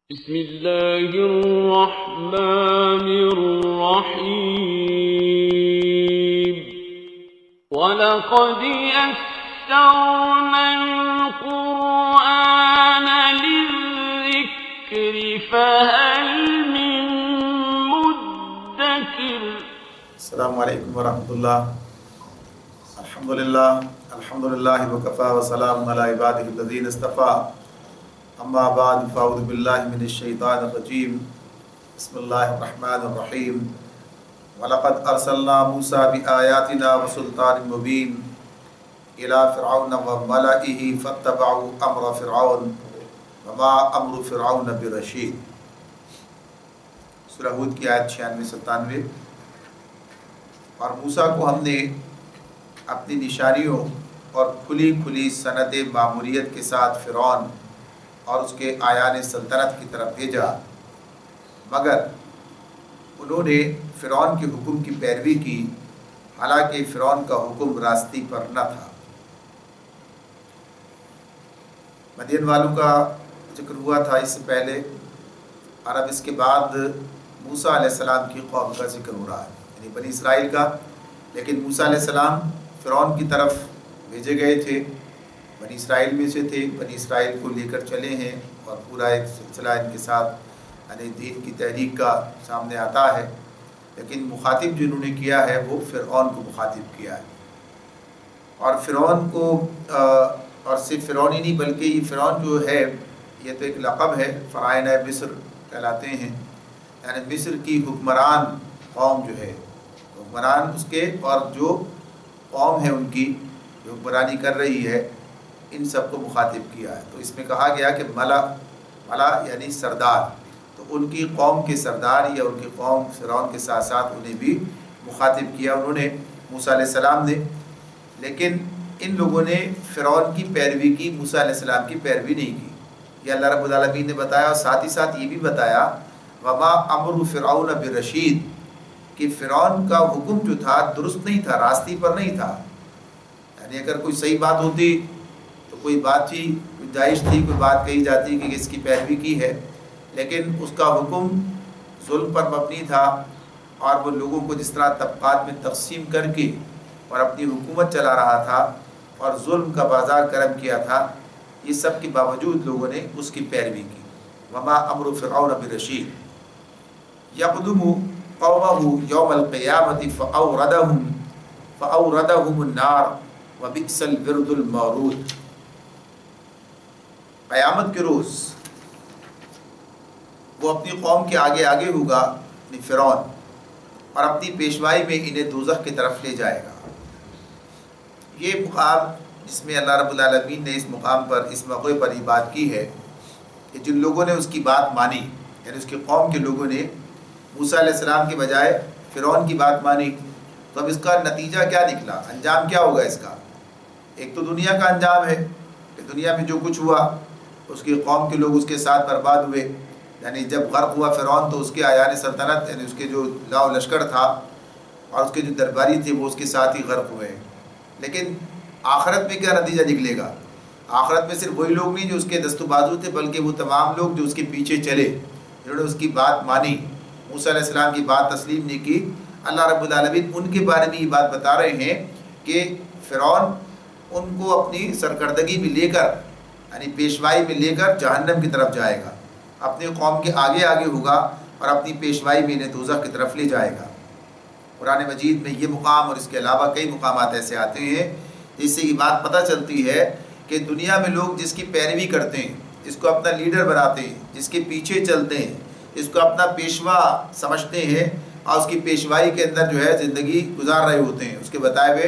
بسم اللہ الرحمن الرحیم وَلَقَدْ يَسَّرْنَا الْقُرْآنَ لِلذِّكْرِ فَهَلْ مِن مُدَّكِرٍ۔ السلام علیکم ورحمۃ اللہ۔ الحمدللہ وکفیٰ وسلام علی عبادہ الذین اصطفیٰ، اما بعد فاعوذ باللہ من الشیطان الرجیم، بسم اللہ الرحمن الرحیم۔ وَلَقَدْ أَرْسَلْنَا مُوسَىٰ بِآيَاتِنَا وَسُلْطَانٍ مُبِينٍ إِلَىٰ فِرْعَوْنَ وَمَلَئِهِ فَاتَّبَعُوا أَمْرَ فِرْعَوْنَ وَمَا أَمْرُ فِرْعَوْنَ بِرَشِيدٍ۔ سورہ ہود کی آیت 96-97۔ اور موسیٰ کو ہم نے اپنی نشانیوں اور کھلی کھلی سند ماموریت کے ساتھ فرعون اور اس کے آیان سلطنت کی طرف بھیجا، مگر انہوں نے فرعون کے حکم کی پیروی کی، حالانکہ فرعون کا حکم راستی پر نہ تھا۔ مدین والوں کا ذکر ہوا تھا اس سے پہلے، اور اب اس کے بعد موسیٰ علیہ السلام کی قوم کا ذکر ہو رہا ہے، یعنی بنی اسرائیل کا۔ لیکن موسیٰ علیہ السلام فرعون کی طرف بھیجے گئے تھے، بنی اسرائیل میں سے تھے، بنی اسرائیل کو لے کر چلے ہیں، اور پورا ایک سلسلہ ان کے ساتھ یعنی دین کی تحریک کا سامنے آتا ہے۔ لیکن مخاطب جنہوں نے کیا ہے وہ فرعون کو مخاطب کیا ہے، اور فرعون کو اور صرف فرعون ہی نہیں بلکہ یہ فرعون جو ہے یہ تو ایک لقب ہے، فرعونِ مصر کہلاتے ہیں، یعنی مصر کی حکمران قوم جو ہے، حکمران اس کے اور جو قوم ہے ان کی جو حکمرانی کر رہی ہے، ان سب کو مخاطب کیا ہے۔ تو اس میں کہا گیا کہ ملا یعنی سردار، تو ان کی قوم کے سردار یا ان کی قوم فرعون کے ساتھ ساتھ انہیں بھی مخاطب کیا انہوں نے، موسیٰ علیہ السلام نے۔ لیکن ان لوگوں نے فرعون کی پیروی کی، موسیٰ علیہ السلام کی پیروی نہیں کی، یہ اللہ رب العالمین نے بتایا، اور ساتھ ہی ساتھ یہ بھی بتایا وما امر فرعون برشید، کہ فرعون کا حکم جو تھا درست نہیں تھا، راستی پر نہیں تھا۔ یعنی اگر کوئی صحیح بات ہوتی تو کوئی بات تھی، کوئی جائز تھی، کوئی بات کہی جاتی کہ اس کی پیروی کی ہے، لیکن اس کا حکم ظلم پر مبنی تھا، اور وہ لوگوں کو جس طرح طبقات میں تقسیم کر کے اور اپنی حکومت چلا رہا تھا اور ظلم کا بازار گرم کیا تھا، یہ سب کے باوجود لوگوں نے اس کی پیروی کی۔ وما امر فرعون برشید یقدم قومہ یوم القیامت فاوردہم النار وبئس الورد المورود۔ قیامت کے روز وہ اپنی قوم کے آگے آگے ہوگا، یعنی فرعون، اور اپنی پیشوائی میں انہیں دوزخ کی طرف لے جائے گا۔ یہ مقام جس میں اللہ رب العالمین نے اس مقام پر، اس موقع پر یہ بات کی ہے کہ جن لوگوں نے اس کی بات مانی، یعنی اس کی قوم کے لوگوں نے موسیٰ علیہ السلام کے بجائے فرعون کی بات مانی، تو اب اس کا نتیجہ کیا نکلا، انجام کیا ہوگا اس کا؟ ایک تو دنیا کا انجام ہے کہ دنیا میں جو کچھ ہوا اس کی قوم کے لوگ اس کے ساتھ برباد ہوئے، یعنی جب غرق ہوا فرعون تو اس کے آیان سلطنت یعنی اس کے جو لاؤ لشکر تھا اور اس کے جو درباری تھے وہ اس کے ساتھ ہی غرق ہوئے۔ لیکن آخرت میں کیا نتیجہ نکلے گا؟ آخرت میں صرف وہی لوگ نہیں جو اس کے دست و بازو تھے، بلکہ وہ تمام لوگ جو اس کے پیچھے چلے، جنہوں نے اس کی بات مانی، موسیٰ علیہ السلام کی بات تسلیم نہیں کی۔ اللہ رب العالمین ان کے بارے میں یہ بات بتا رہے ہیں کہ فرعون ان کو اپنی سرکردگی میں لے کر، یعنی پیشوائی میں لے کر جہنم کی طرف جائے گا، اپنی قوم کے آگے آگے ہوگا اور اپنی پیشوائی میں انہیں دوزخ کی طرف لے جائے گا۔ قرآن مجید میں یہ مقام اور اس کے علاوہ کئی مقامات ایسے آتے ہیں جس سے یہ بات پتہ چلتی ہے کہ دنیا میں لوگ جس کی پیروی کرتے ہیں، جس کو اپنا لیڈر بناتے ہیں، جس کے پیچھے چلتے ہیں، جس کو اپنا پیشوا سمجھتے ہیں اور اس کی پیشوائی کے اندر جو ہے زندگی گزار رہے ہوتے ہیں، اس کے بتائے ہوئے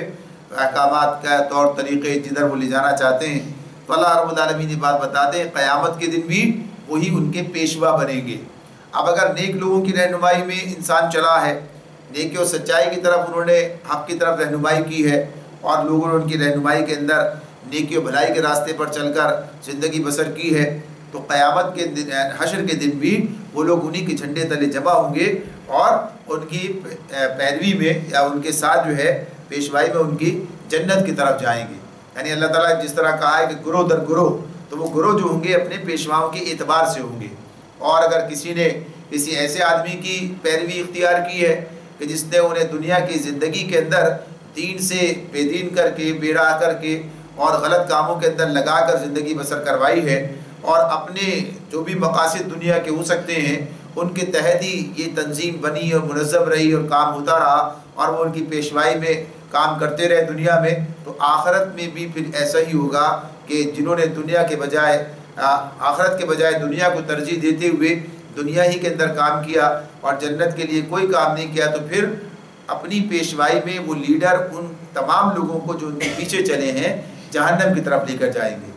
احکامات کا طور طریقے جدھر وہ لے جانا چاہتے ہیں، تو اللہ رب العالمین یہ بات بتا دیں قیامت کے دن بھی وہی ان کے پیشوا بنیں گے۔ اب اگر نیک لوگوں کی رہنمائی میں انسان چلا ہے، نیکی اور سچائی کی طرف انہوں نے حق کی طرف رہنمائی کی ہے، اور لوگوں نے ان کی رہنمائی کے اندر نیکی و بھلائی کے راستے پر چل کر زندگی بسر کی ہے، تو قیامت کے دن، حشر کے دن بھی وہ لوگ انہی کے جھنڈے تلے جمع ہوں گے، اور ان کی پیروی میں یا ان کے ساتھ جو ہے پیشوائی میں ان کی جنت کی طرف جائیں گے۔ یعنی اللہ تعالیٰ جس طرح کہا ہے کہ گروہ در گروہ، تو وہ گروہ جو ہوں گے اپنے پیشواؤں کے اعتبار سے ہوں گے، اور اگر کسی نے کسی ایسے آدمی کی پیروی اختیار کی ہے کہ جس نے انہیں دنیا کی زندگی کے اندر دین سے بے دین کر کے، بے راہ کر کے اور غلط کاموں کے اندر لگا کر زندگی بسر کروائی ہے، اور اپنے جو بھی مقاصد دنیا کے ہو سکتے ہیں ان کے تحت ہی یہ تنظیم بنی اور منظم رہی اور کام ہوتا رہا، اور وہ ان کی پیشوائی میں کام کرتے رہے دنیا میں، تو آخرت میں بھی پھر ایسا ہی ہوگا کہ جنہوں نے دنیا کے بجائے آخرت کے بجائے دنیا کو ترجیح دیتے ہوئے دنیا ہی کے اندر کام کیا اور جنت کے لیے کوئی کام نہیں کیا، تو پھر اپنی پیشوائی میں وہ لیڈر ان تمام لوگوں کو جو ان کے پیچھے چلے ہیں جہنم کی طرف لے کر جائیں گے۔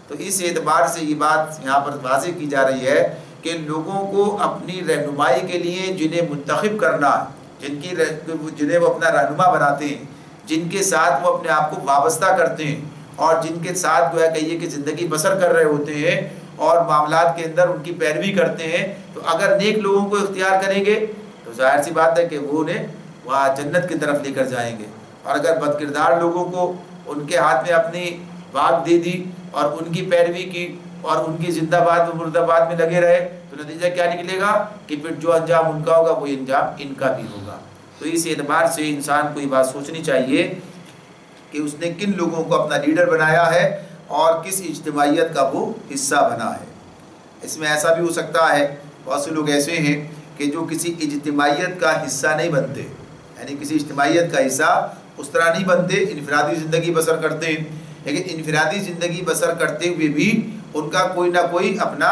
تو اس اعتبار سے یہ بات یہاں پر واضح کی جا رہی ہے کہ لوگوں کو اپنی رہنمائی کے لیے جنہیں منتخب کرنا، جنہیں وہ اپنا رہنما بناتے ہیں، جن کے ساتھ وہ اپنے آپ کو وابستہ کرتے ہیں اور جن کے ساتھ گویا کہیے کہ زندگی بسر کر رہے ہوتے ہیں اور معاملات کے اندر ان کی پیروی کرتے ہیں، تو اگر نیک لوگوں کو اختیار کریں گے تو ظاہر سی بات ہے کہ وہ انہیں وہاں جنت کی طرف لے کر جائیں گے، اور اگر بد کردار لوگوں کو ان کے ہاتھ میں اپنی بات دے دی اور ان کی پیروی کی اور ان کی زندہ باد و مردہ باد میں لگے رہے، تو نتیجہ کیا نکلے گا کہ پھر جو انجام ان کا ہوگا وہی انجام ان کا بھی ہوگا۔ تو اس اعتبار سے انسان کو یہ بات سوچنی چاہیے کہ اس نے کن لوگوں کو اپنا لیڈر بنایا ہے اور کس اجتماعیت کا وہ حصہ بنا ہے۔ اس میں ایسا بھی ہو سکتا ہے، بہت سے لوگ ایسے ہیں کہ جو کسی اجتماعیت کا حصہ نہیں بنتے، یعنی کسی اجتماعیت کا حصہ اس طرح نہیں بنتے، انفرادی زندگی بسر کرتے ہیں، لیکن انفرادی زندگی بسر کرتے ہوئے بھی ان کا کوئی نہ کوئی اپنا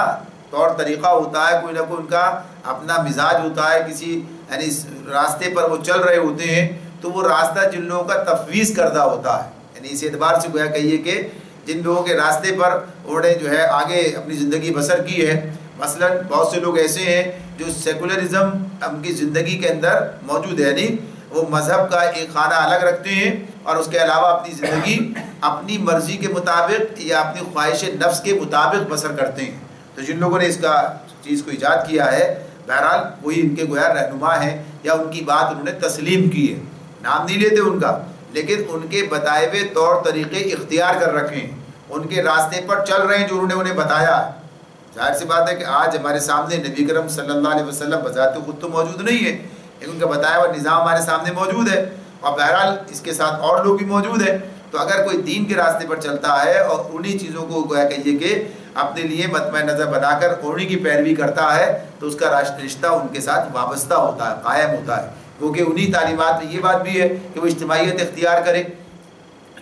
طور طریقہ ہوتا ہے، کوئی نہ کوئی ان کا اپنا مزاج ہوتا ہے، کسی یعنی راستے پر وہ چل رہے ہوتے ہیں، تو وہ راستہ جن لوگوں کا تفویض کردہ ہوتا ہے، یعنی اس اعتبار سے گویا کہیے کہ جن لوگوں کے راستے پر انہوں نے جو ہے آگے اپنی زندگی بسر کی ہے۔ مثلا بہت سے لوگ ایسے ہیں جو سیکولرزم ان کی زندگی کے اندر موجود ہے، یعنی وہ مذہب کا ایک خانہ الگ رکھتے ہیں اور اس کے علاوہ اپنی زندگی اپنی مرضی کے مطابق یا اپنی خواہش نفس کے مطابق بسر کرتے ہیں۔ تو جن لوگوں نے اس کا چیز کو ایجاد کیا ہے، بہرحال وہی ان کے گویا رہنما ہیں یا ان کی بات انہوں نے تسلیم کی ہے، نام نہیں لیتے ان کا، لیکن ان کے بتائے ہوئے طور طریقے اختیار کر رکھے ہیں، ان کے راستے پر چل رہے ہیں جو انہوں نے انہیں بتایا ہے۔ ظاہر سی بات ہے کہ آج ہمارے سامنے نبی کرم صلی اللہ علیہ وسلم بذات خود تو موجود نہیں ہے، لیکن ان کا بتایا ہوا نظام ہمارے سامنے موجود ہے، اور بہرحال اس کے ساتھ اور لوگ بھی موجود ہیں۔ تو اگر کوئی دین کے راستے پر چلتا ہے اور انہی چیزوں کو گویا کہیے کہ اپنے لیے مطمع نظر بنا کر انہی کی پیروی کرتا ہے، تو اس کا رشتہ ان کے ساتھ وابستہ ہوتا ہے، قائم ہوتا ہے، کیونکہ انہی تعلیمات میں یہ بات بھی ہے کہ وہ اجتماعیت اختیار کرے،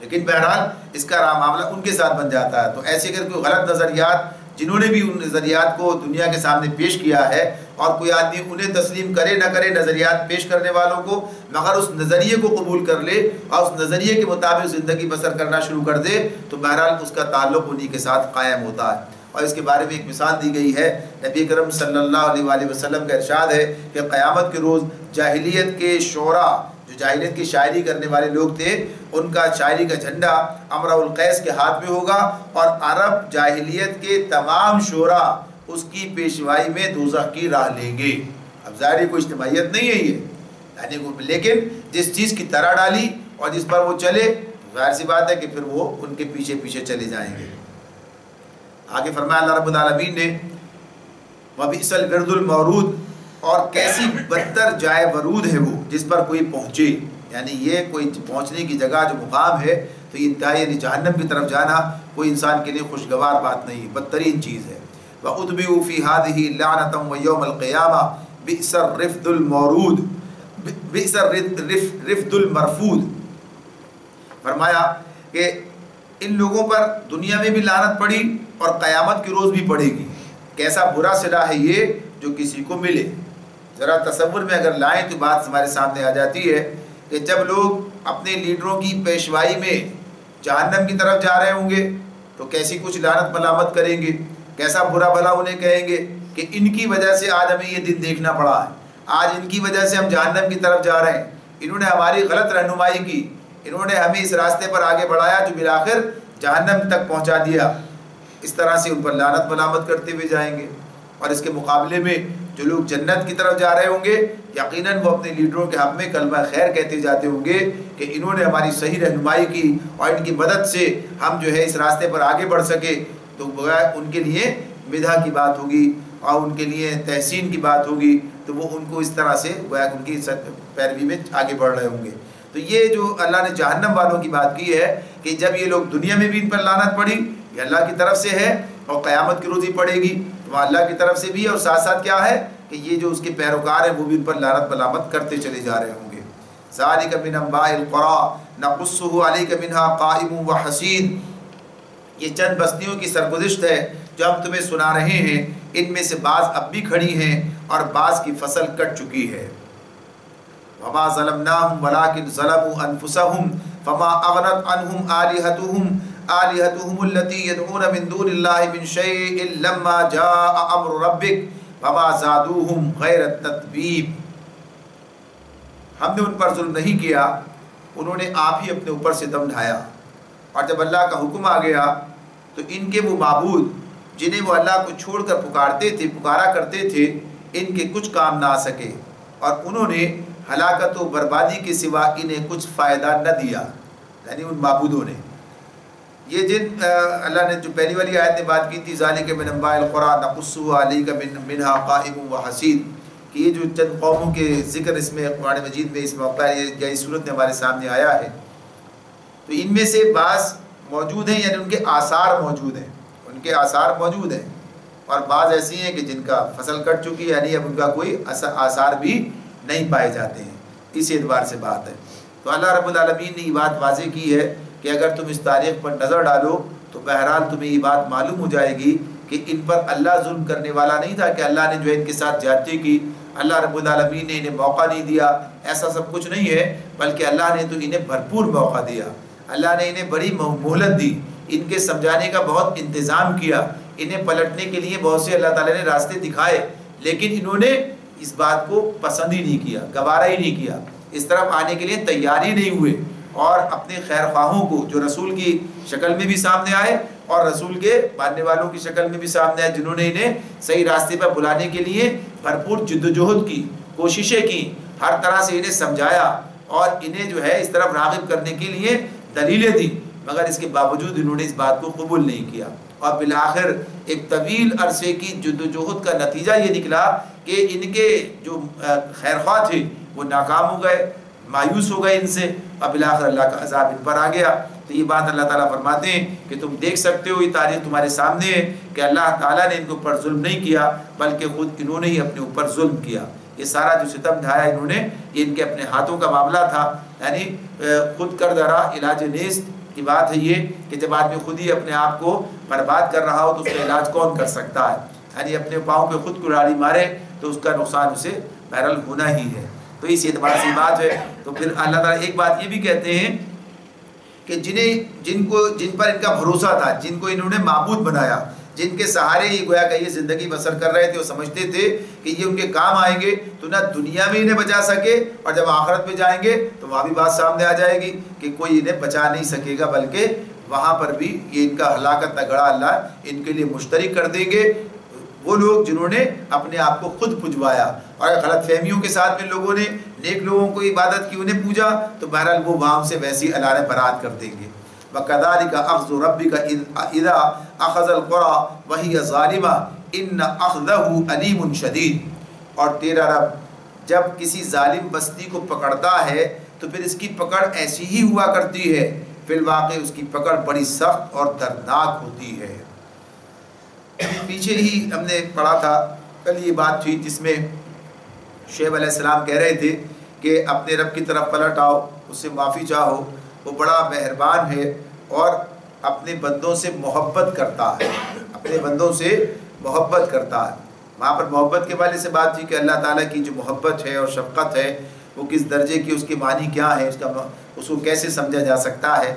لیکن بہرحال اس کا معاملہ ان کے ساتھ بن جاتا ہے۔ تو ایسے اگر کوئی غلط نظریات جنہوں نے بھی ان نظریات کو دنیا کے سامنے پیش کیا ہے، اور کوئی آدمی انہیں تسلیم کرے نہ کرے نظریات پیش کرنے والوں کو، مگر اس نظریے کو قبول کر لے اور اس نظریے کے مطابق زندگی بسر کرنا شروع کر دے، تو بہرحال اس کا تعلق انہی کے ساتھ قائم ہوتا ہے۔ اور اس کے بارے میں ایک مثال دی گئی ہے، نبی کرم صلی اللہ علیہ وآلہ وسلم کا ارشاد ہے کہ قیامت کے روز جاہلیت کے شعراء، جو جاہلیت کی شاعری کرنے والے لوگ تھے، ان کا شاعری کا جھنڈا امرؤ القیس کے ہاتھ میں ہوگا، اور عرب جاہلیت کے تمام شعراء اس کی پیشوائی میں دوزخ کی راہ لیں گے۔ اب ظاہر کوئی اجتماعیت نہیں ہے یہ، یعنی لیکن جس چیز کی طرح ڈالی اور جس پر وہ چلے، ظاہر سی بات ہے کہ پھر وہ ان کے پیچھے پیچھے چلے جائیں گے۔ آگے فرمایا اللہ رب العالمین نے وَبِئْسَ الْوِرْدُ الْمَوْرُودُ، اور کیسی بدتر جائے ورود ہے وہ جس پر کوئی پہنچے، یعنی یہ کوئی پہنچنے کی جگہ جو مقام ہے، تو یہ انتہائی یعنی جہنم کی طرف جانا کوئی انسان کے لیے خوشگوار بات نہیں، بدترین چیز ہے۔ وَأُتْبِعُوا فِي هَذِهِ لَعْنَةً وَيَوْمَ الْقِيَامَةِ بِئْسَ الرِّفْدُ الْمَوْرُودُ بِئْسَ الرِّفْدُ الْمَرْفُودُ۔ فرمایا کہ ان لوگوں پر دنیا میں بھی لعنت پڑی اور قیامت کے روز بھی پڑے گی۔ کیسا برا صلہ ہے یہ جو کسی کو ملے۔ ذرا تصور میں اگر لائیں تو بات ہمارے سامنے آ جاتی ہے کہ جب لوگ اپنے لیڈروں کی پیشوائی میں جہنم کی طرف جا رہے ہوں گے تو کیسی کچھ لعنت ملامت کریں گے، کیسا برا بھلا انہیں کہیں گے کہ ان کی وجہ سے آج ہمیں یہ دن دیکھنا پڑا ہے، آج ان کی وجہ سے ہم جہنم کی طرف جا رہے ہیں، انہوں نے ہماری غلط رہنمائی کی، انہوں نے ہمیں اس راستے پر آگے بڑھایا جو بالآخر جہنم تک پہنچا دیا۔ اس طرح سے ان پر لعنت ملامت کرتے ہوئے جائیں گے۔ اور اس کے مقابلے میں جو لوگ جنت کی طرف جا رہے ہوں گے، یقیناً وہ اپنے لیڈروں کے حق میں کلمہ خیر کہتے جاتے ہوں گے کہ انہوں نے ہماری صحیح رہنمائی کی اور ان کی مدد سے ہم جو ہے اس راستے پر آگے بڑھ سکے، تو ان کے لیے مدح کی بات ہوگی۔ اور ان کے لیے تحسین کی بات ہوگی تو وہ ان کو اس طرح سے گویا ان کی پیروی میں آگے بڑھ رہے ہوں گے۔ تو یہ جو اللہ نے جہنم والوں کی بات کی ہے کہ جب یہ لوگ دنیا میں بھی ان پر لعنت پڑی، یہ اللہ کی طرف سے ہے، اور قیامت کی روزی پڑے گی تو اللہ کی طرف سے بھی ہے، اور ساتھ ساتھ کیا ہے کہ یہ جو اس کے پیروکار ہیں وہ بھی ان پر لعنت ملامت کرتے چلے جا رہے ہوں گے۔ ذالک من انباء القری نقصہ علیک منھا قائم وحصید، یہ چند بستیوں کی سرگزشت ہے جو ہم تمہیں سنا رہے ہیں، ان میں سے بعض اب بھی کھڑی ہیں اور بعض کی فصل کٹ چکی ہے۔ وما ظلمناہم ولکن ظلموا انفسہم فما اغنت عنہم آلہتہم التی یدعون من دون اللہ من شیء لما جاء امر ربک وما زادوہم غیر تتبیب۔ ہم نے ان پر ظلم نہیں کیا، انہوں نے آپ ہی اپنے اوپر ستم ڈھایا، اور جب اللہ کا حکم آ گیا تو ان کے وہ معبود جنہیں وہ اللہ کو چھوڑ کر پکارا کرتے تھے، ان کے کچھ کام نہ آ سکے، اور انہوں نے ہلاکت و بربادی کے سوا انہیں کچھ فائدہ نہ دیا، یعنی ان معبودوں نے۔ یہ جن اللہ نے جو پہلی والی آیت نے بات کی تھی ذالک من انباء القری نقصہ علیک منھا قائم وحصید، کہ یہ جو چند قوموں کے ذکر اس میں قرآن مجید میں اس موقع یا اس صورت میں ہمارے سامنے آیا ہے، تو ان میں سے بعض موجود ہیں، یعنی ان کے آثار موجود ہیں، اور بعض ایسی ہیں کہ جن کا فصل کٹ چکی ہے، یعنی اب ان کا کوئی آثار بھی نہیں پائے جاتے ہیں، اس اعتبار سے بات ہے۔ تو اللہ رب العالمین نے یہ بات واضح کی ہے کہ اگر تم اس تاریخ پر نظر ڈالو تو بہرحال تمہیں یہ بات معلوم ہو جائے گی کہ ان پر اللہ ظلم کرنے والا نہیں تھا، کہ اللہ نے جو ان کے ساتھ زیادتی کی، اللہ رب العالمین نے انہیں موقع نہیں دیا، ایسا سب کچھ نہیں ہے، بلکہ اللہ نے تو انہیں بھرپور موقع دیا، اللہ نے انہیں بڑی مہلت دی، ان کے سمجھانے کا بہت انتظام کیا، انہیں پلٹنے کے لیے بہت سے اللہ تعالیٰ نے راستے دکھائے، لیکن انہوں نے اس بات کو پسند ہی نہیں کیا، گوارا ہی نہیں کیا، اس طرف آنے کے لیے تیار ہی نہیں ہوئے، اور اپنے خیر خواہوں کو جو رسول کی شکل میں بھی سامنے آئے اور رسول کے ماننے والوں کی شکل میں بھی سامنے آئے، جنہوں نے انہیں صحیح راستے پر بلانے کے لیے بھرپور جد و جہد کی، کوششیں کی، ہر طرح سے انہیں سمجھایا اور انہیں جو ہے اس طرف راغب کرنے کے لیے دلیلیں دی، مگر اس کے باوجود انہوں نے اس بات کو قبول نہیں کیا، اور بالآخر ایک طویل عرصے کی جد و جہد کا نتیجہ یہ نکلا کہ ان کے جو خیر خواہ تھے وہ ناکام ہو گئے، مایوس ہو گئے ان سے، اور بالآخر اللہ کا عذاب ان پر آ گیا۔ تو یہ بات اللہ تعالیٰ فرماتے ہیں کہ تم دیکھ سکتے ہو، یہ تاریخ تمہارے سامنے ہے کہ اللہ تعالیٰ نے ان کے اوپر ظلم نہیں کیا، بلکہ خود انہوں نے ہی اپنے اوپر ظلم کیا۔ یہ سارا جو ستم ڈھایا انہوں نے، یہ ان کے اپنے ہاتھوں کا معاملہ تھا، یعنی خود کر درا علاج نیست کی بات ہے یہ کہ جب آدمی خود ہی اپنے آپ کو برباد کر رہا ہو تو اس کا علاج کون کر سکتا ہے، یعنی اپنے پاؤں پہ خود کلاڑی مارے تو اس کا نقصان اسے بہرحال ہونا ہی ہے۔ تو اس اعتبار سے بات ہے۔ تو پھر اللہ تعالیٰ ایک بات یہ بھی کہتے ہیں کہ جن پر ان کا بھروسہ تھا، جن کو انہوں نے معبود بنایا، جن کے سہارے ہی گویا کہ یہ زندگی بسر کر رہے تھے، وہ سمجھتے تھے کہ یہ ان کے کام آئیں گے، تو نہ دنیا میں انہیں بچا سکے، اور جب آخرت میں جائیں گے تو وہاں بھی بات سامنے آ جائے گی کہ کوئی انہیں بچا نہیں سکے گا، بلکہ وہاں پر بھی یہ ان کا ہلاکت تگڑا اللہ ان کے لیے مشترک کر دیں گے، وہ لوگ جنہوں نے اپنے آپ کو خود پجوایا، اور غلط فہمیوں کے ساتھ میں لوگوں نے نیک لوگوں کو عبادت کی، انہیں پوجا، تو بہرحال وہ وہاں سے ویسی علانِ برات کر دیں گے۔ وَكَذَلِكَ أَخْذُ رَبِّكَ إِذَا أَخَذَ الْقُرَىٰ وَهِيَ ظَالِمَةٌ إِنَّ أَخْذَهُ أَلِيمٌ شَدِيدٌ، اور تیرا رب جب کسی ظالم بستی کو پکڑتا ہے تو پھر اس کی پکڑ ایسی ہی ہوا کرتی ہے، فی الواقع اس کی پکڑ بڑی سخت اور دردناک ہوتی ہے۔ پیچھے ہی ہم نے پڑھا تھا، کل یہ بات تھی جس میں شعیب علیہ السلام کہہ رہے تھے کہ اپنے رب کی طرف پلٹ آؤ، اس سے معافی چاہو، وہ بڑا مہربان ہے اور اپنے بندوں سے محبت کرتا ہے، اپنے بندوں سے محبت کرتا ہے۔ وہاں پر محبت کے والے سے بات تھی کہ اللہ تعالیٰ کی جو محبت ہے اور شفقت ہے وہ کس درجے کی، اس کے معنی کیا ہے، اس کو کیسے سمجھا جا سکتا ہے۔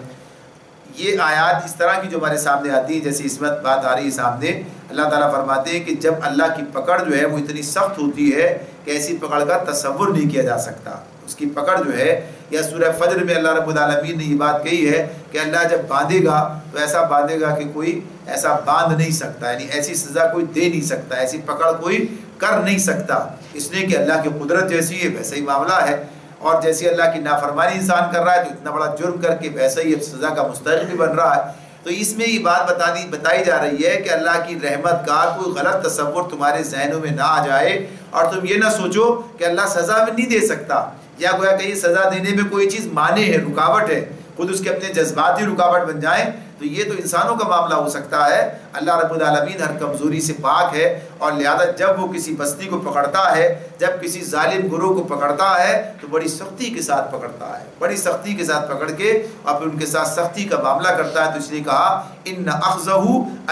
یہ آیات اس طرح کی جو ہمارے سامنے آتی ہے، جیسے اس وقت بات آ رہی ہے سامنے، اللہ تعالیٰ فرماتے ہیں کہ جب اللہ کی پکڑ جو ہے وہ اتنی سخت ہوتی ہے کہ ایسی پکڑ کا تصور نہیں کیا جا سکتا، اس کی پکڑ جو ہے، یا سورہ فجر میں اللہ رب العالمین نے یہ بات کہی ہے کہ اللہ جب باندھے گا تو ایسا باندھے گا کہ کوئی ایسا باندھ نہیں سکتا، یعنی ایسی سزا کوئی دے نہیں سکتا، ایسی پکڑ کوئی کر نہیں سکتا، اس لیے کہ اللہ کی قدرت جیسی ہے ویسا ہی معاملہ ہے، اور جیسے اللہ کی نافرمانی انسان کر رہا ہے تو اتنا بڑا جرم کر کے ویسا ہی سزا کا مستحق بھی بن رہا ہے۔ تو اس میں یہ بات بتائی جا رہی ہے کہ اللہ کی رحمت کا کوئی غلط تصور تمہارے ذہنوں میں نہ آ جائے اور تم یہ نہ سوچو کہ اللہ سزا میں نہیں دے سکتا، یا گویا کہ یہ سزا دینے میں کوئی چیز مانع ہے، رکاوٹ ہے، خود اس کے اپنے جذبات ہی رکاوٹ بن جائیں، تو یہ تو انسانوں کا معاملہ ہو سکتا ہے۔ اللہ رب العالمین ہر کمزوری سے پاک ہے، اور لہذا جب وہ کسی بستی کو پکڑتا ہے، جب کسی ظالم گروہ کو پکڑتا ہے تو بڑی سختی کے ساتھ پکڑتا ہے، بڑی سختی کے ساتھ پکڑ کے اور پھر ان کے ساتھ سختی کا معاملہ کرتا ہے۔ تو اس نے کہا ان اخذہ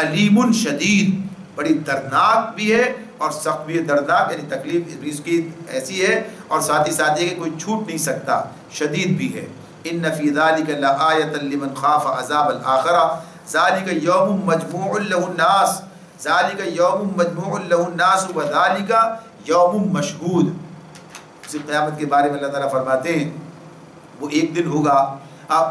علیم شدید، بڑی دردناک بھی ہے اور سخت بھی ہے۔ دردناک یعنی تکلیف بھی اس کی ایسی ہے، اور ساتھ ہی ساتھ یہ کہ کوئی چھوٹ نہیں سکتا، شدید بھی ہے۔ ان فی ذلک لآیۃ لمن خاف عذاب الآخرہ ذلک یوم مجموع له الناس، ذلک یوم مجموع له الناس وذلک یوم مشہود۔ اسی قیامت کے بارے میں اللہ تعالیٰ فرماتے ہیں وہ ایک دن ہوگا،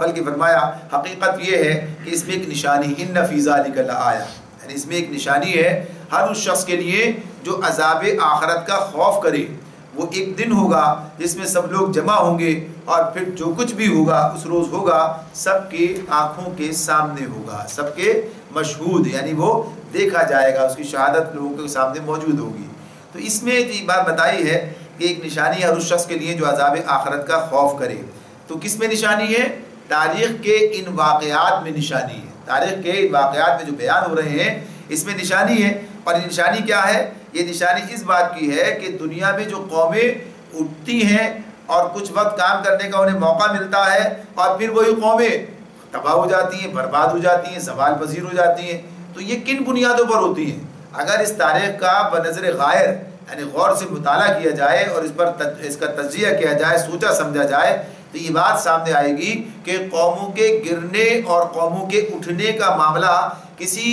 بلکہ فرمایا حقیقت یہ ہے کہ اس میں ایک نشانی، ان فی ذلک لآیہ، یعنی اس میں ایک نشانی ہے ہر اس شخص کے لیے جو عذاب آخرت کا خوف کرے۔ وہ ایک دن ہوگا جس میں سب لوگ جمع ہوں گے، اور پھر جو کچھ بھی ہوگا اس روز ہوگا سب کی آنکھوں کے سامنے ہوگا، سب کے مشہود، یعنی وہ دیکھا جائے گا، اس کی شہادت لوگوں کے سامنے موجود ہوگی۔ تو اس میں یہ بات بتائی ہے کہ ایک نشانی ہے ہر اس شخص کے لیے جو عذاب آخرت کا خوف کرے۔ تو کس میں نشانی ہے؟ تاریخ کے ان واقعات میں نشانی ہے، تاریخ کے ان واقعات میں جو بیان ہو رہے ہیں اس میں نشانی ہے۔ اور یہ نشانی کیا ہے؟ یہ نشانی اس بات کی ہے کہ دنیا میں جو قومیں اٹھتی ہیں اور کچھ وقت کام کرنے کا انہیں موقع ملتا ہے اور پھر وہی قومیں تباہ ہو جاتی ہیں، برباد ہو جاتی ہیں، زوال پذیر ہو جاتی ہیں، تو یہ کن بنیادوں پر ہوتی ہیں؟ اگر اس تاریخ کا بنظر غائر یعنی غور سے مطالعہ کیا جائے اور اس کا تجزیہ کیا جائے، سوچا سمجھا جائے، تو یہ بات سامنے آئے گی کہ قوموں کے گرنے اور قوموں کے اٹھنے کا معاملہ کسی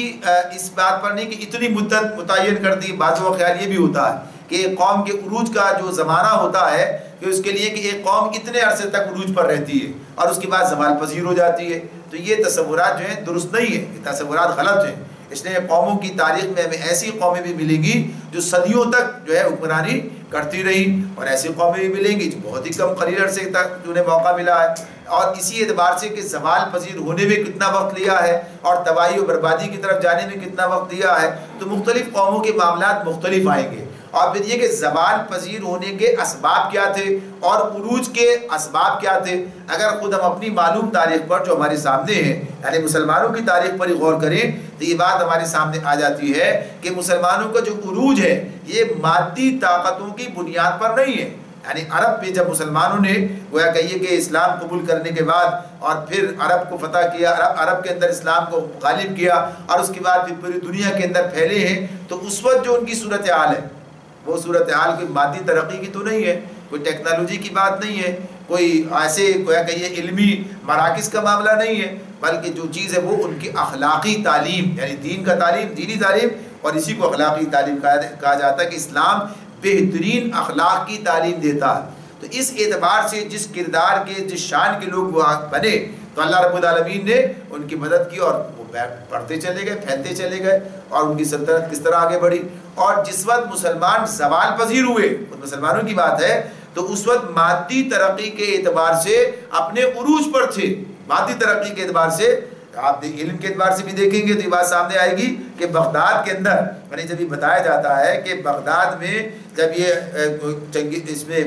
اس بات پر نہیں کہ اتنی مدت متعین کر دی۔ بعض کا خیال یہ بھی ہوتا ہے کہ ایک قوم کے عروج کا جو زمانہ ہوتا ہے کہ اس کے لیے کہ ایک قوم اتنے عرصے تک عروج پر رہتی ہے اور اس کے بعد زوال پذیر ہو جاتی ہے، تو یہ تصورات جو ہیں درست نہیں ہیں، یہ تصورات غلط ہیں۔ اس لیے قوموں کی تاریخ میں ہمیں ایسی قومیں بھی ملیں گی جو صدیوں تک جو ہے حکمرانی کرتی رہی، اور ایسی قومیں بھی ملیں گی جو بہت ہی کم قلیل عرصے تک جنہیں موقع ملا ہے۔ اور اسی اعتبار سے کہ زوال پذیر ہونے میں کتنا وقت لیا ہے اور تباہی و بربادی کی طرف جانے میں کتنا وقت لیا ہے، تو مختلف قوموں کے معاملات مختلف آئیں گے۔ اور پھر یہ کہ زوال پذیر ہونے کے اسباب کیا تھے اور عروج کے اسباب کیا تھے، اگر خود ہم اپنی معلوم تاریخ پر جو ہمارے سامنے ہے یعنی مسلمانوں کی تاریخ پر ہی غور کریں تو یہ بات ہمارے سامنے آ جاتی ہے کہ مسلمانوں کا جو عروج ہے یہ مادی طاقتوں کی بنیاد پر نہیں ہے۔ یعنی عرب پہ جب مسلمانوں نے گویا کہیے کہ اسلام قبول کرنے کے بعد اور پھر عرب کو فتح کیا، عرب کے اندر اسلام کو غالب کیا اور اس کے بعد پھر پوری دنیا کے اندر پھیلے ہیں، تو اس وقت جو ان کی صورتحال ہے وہ صورتحال کوئی مادی ترقی کی تو نہیں ہے، کوئی ٹیکنالوجی کی بات نہیں ہے، کوئی ایسے گویا کہیے علمی مراکز کا معاملہ نہیں ہے، بلکہ جو چیز ہے وہ ان کی اخلاقی تعلیم یعنی دین کا تعلیم، دینی تعلیم، اور اسی کو اخلاقی تعلیم کہا جاتا ہے کہ اسلام بہترین اخلاق کی تعلیم دیتا ہے۔ تو اس اعتبار سے جس کردار کے جس شان کے لوگ وہ بنے تو اللہ رب العالمین نے ان کی مدد کی اور وہ بڑھتے چلے گئے، پھیلتے چلے گئے، اور ان کی سلطنت کس طرح آگے بڑھی۔ اور جس وقت مسلمان زوال پذیر ہوئے، مسلمانوں کی بات ہے، تو اس وقت مادی ترقی کے اعتبار سے اپنے عروج پر تھے، مادی ترقی کے اعتبار سے، آپ علم کے اعتبار سے بھی دیکھیں گے تو یہ بات سامنے آئے گی کہ بغداد کے اندر یعنی جب یہ بتایا جاتا ہے کہ بغداد میں جب یہ اس میں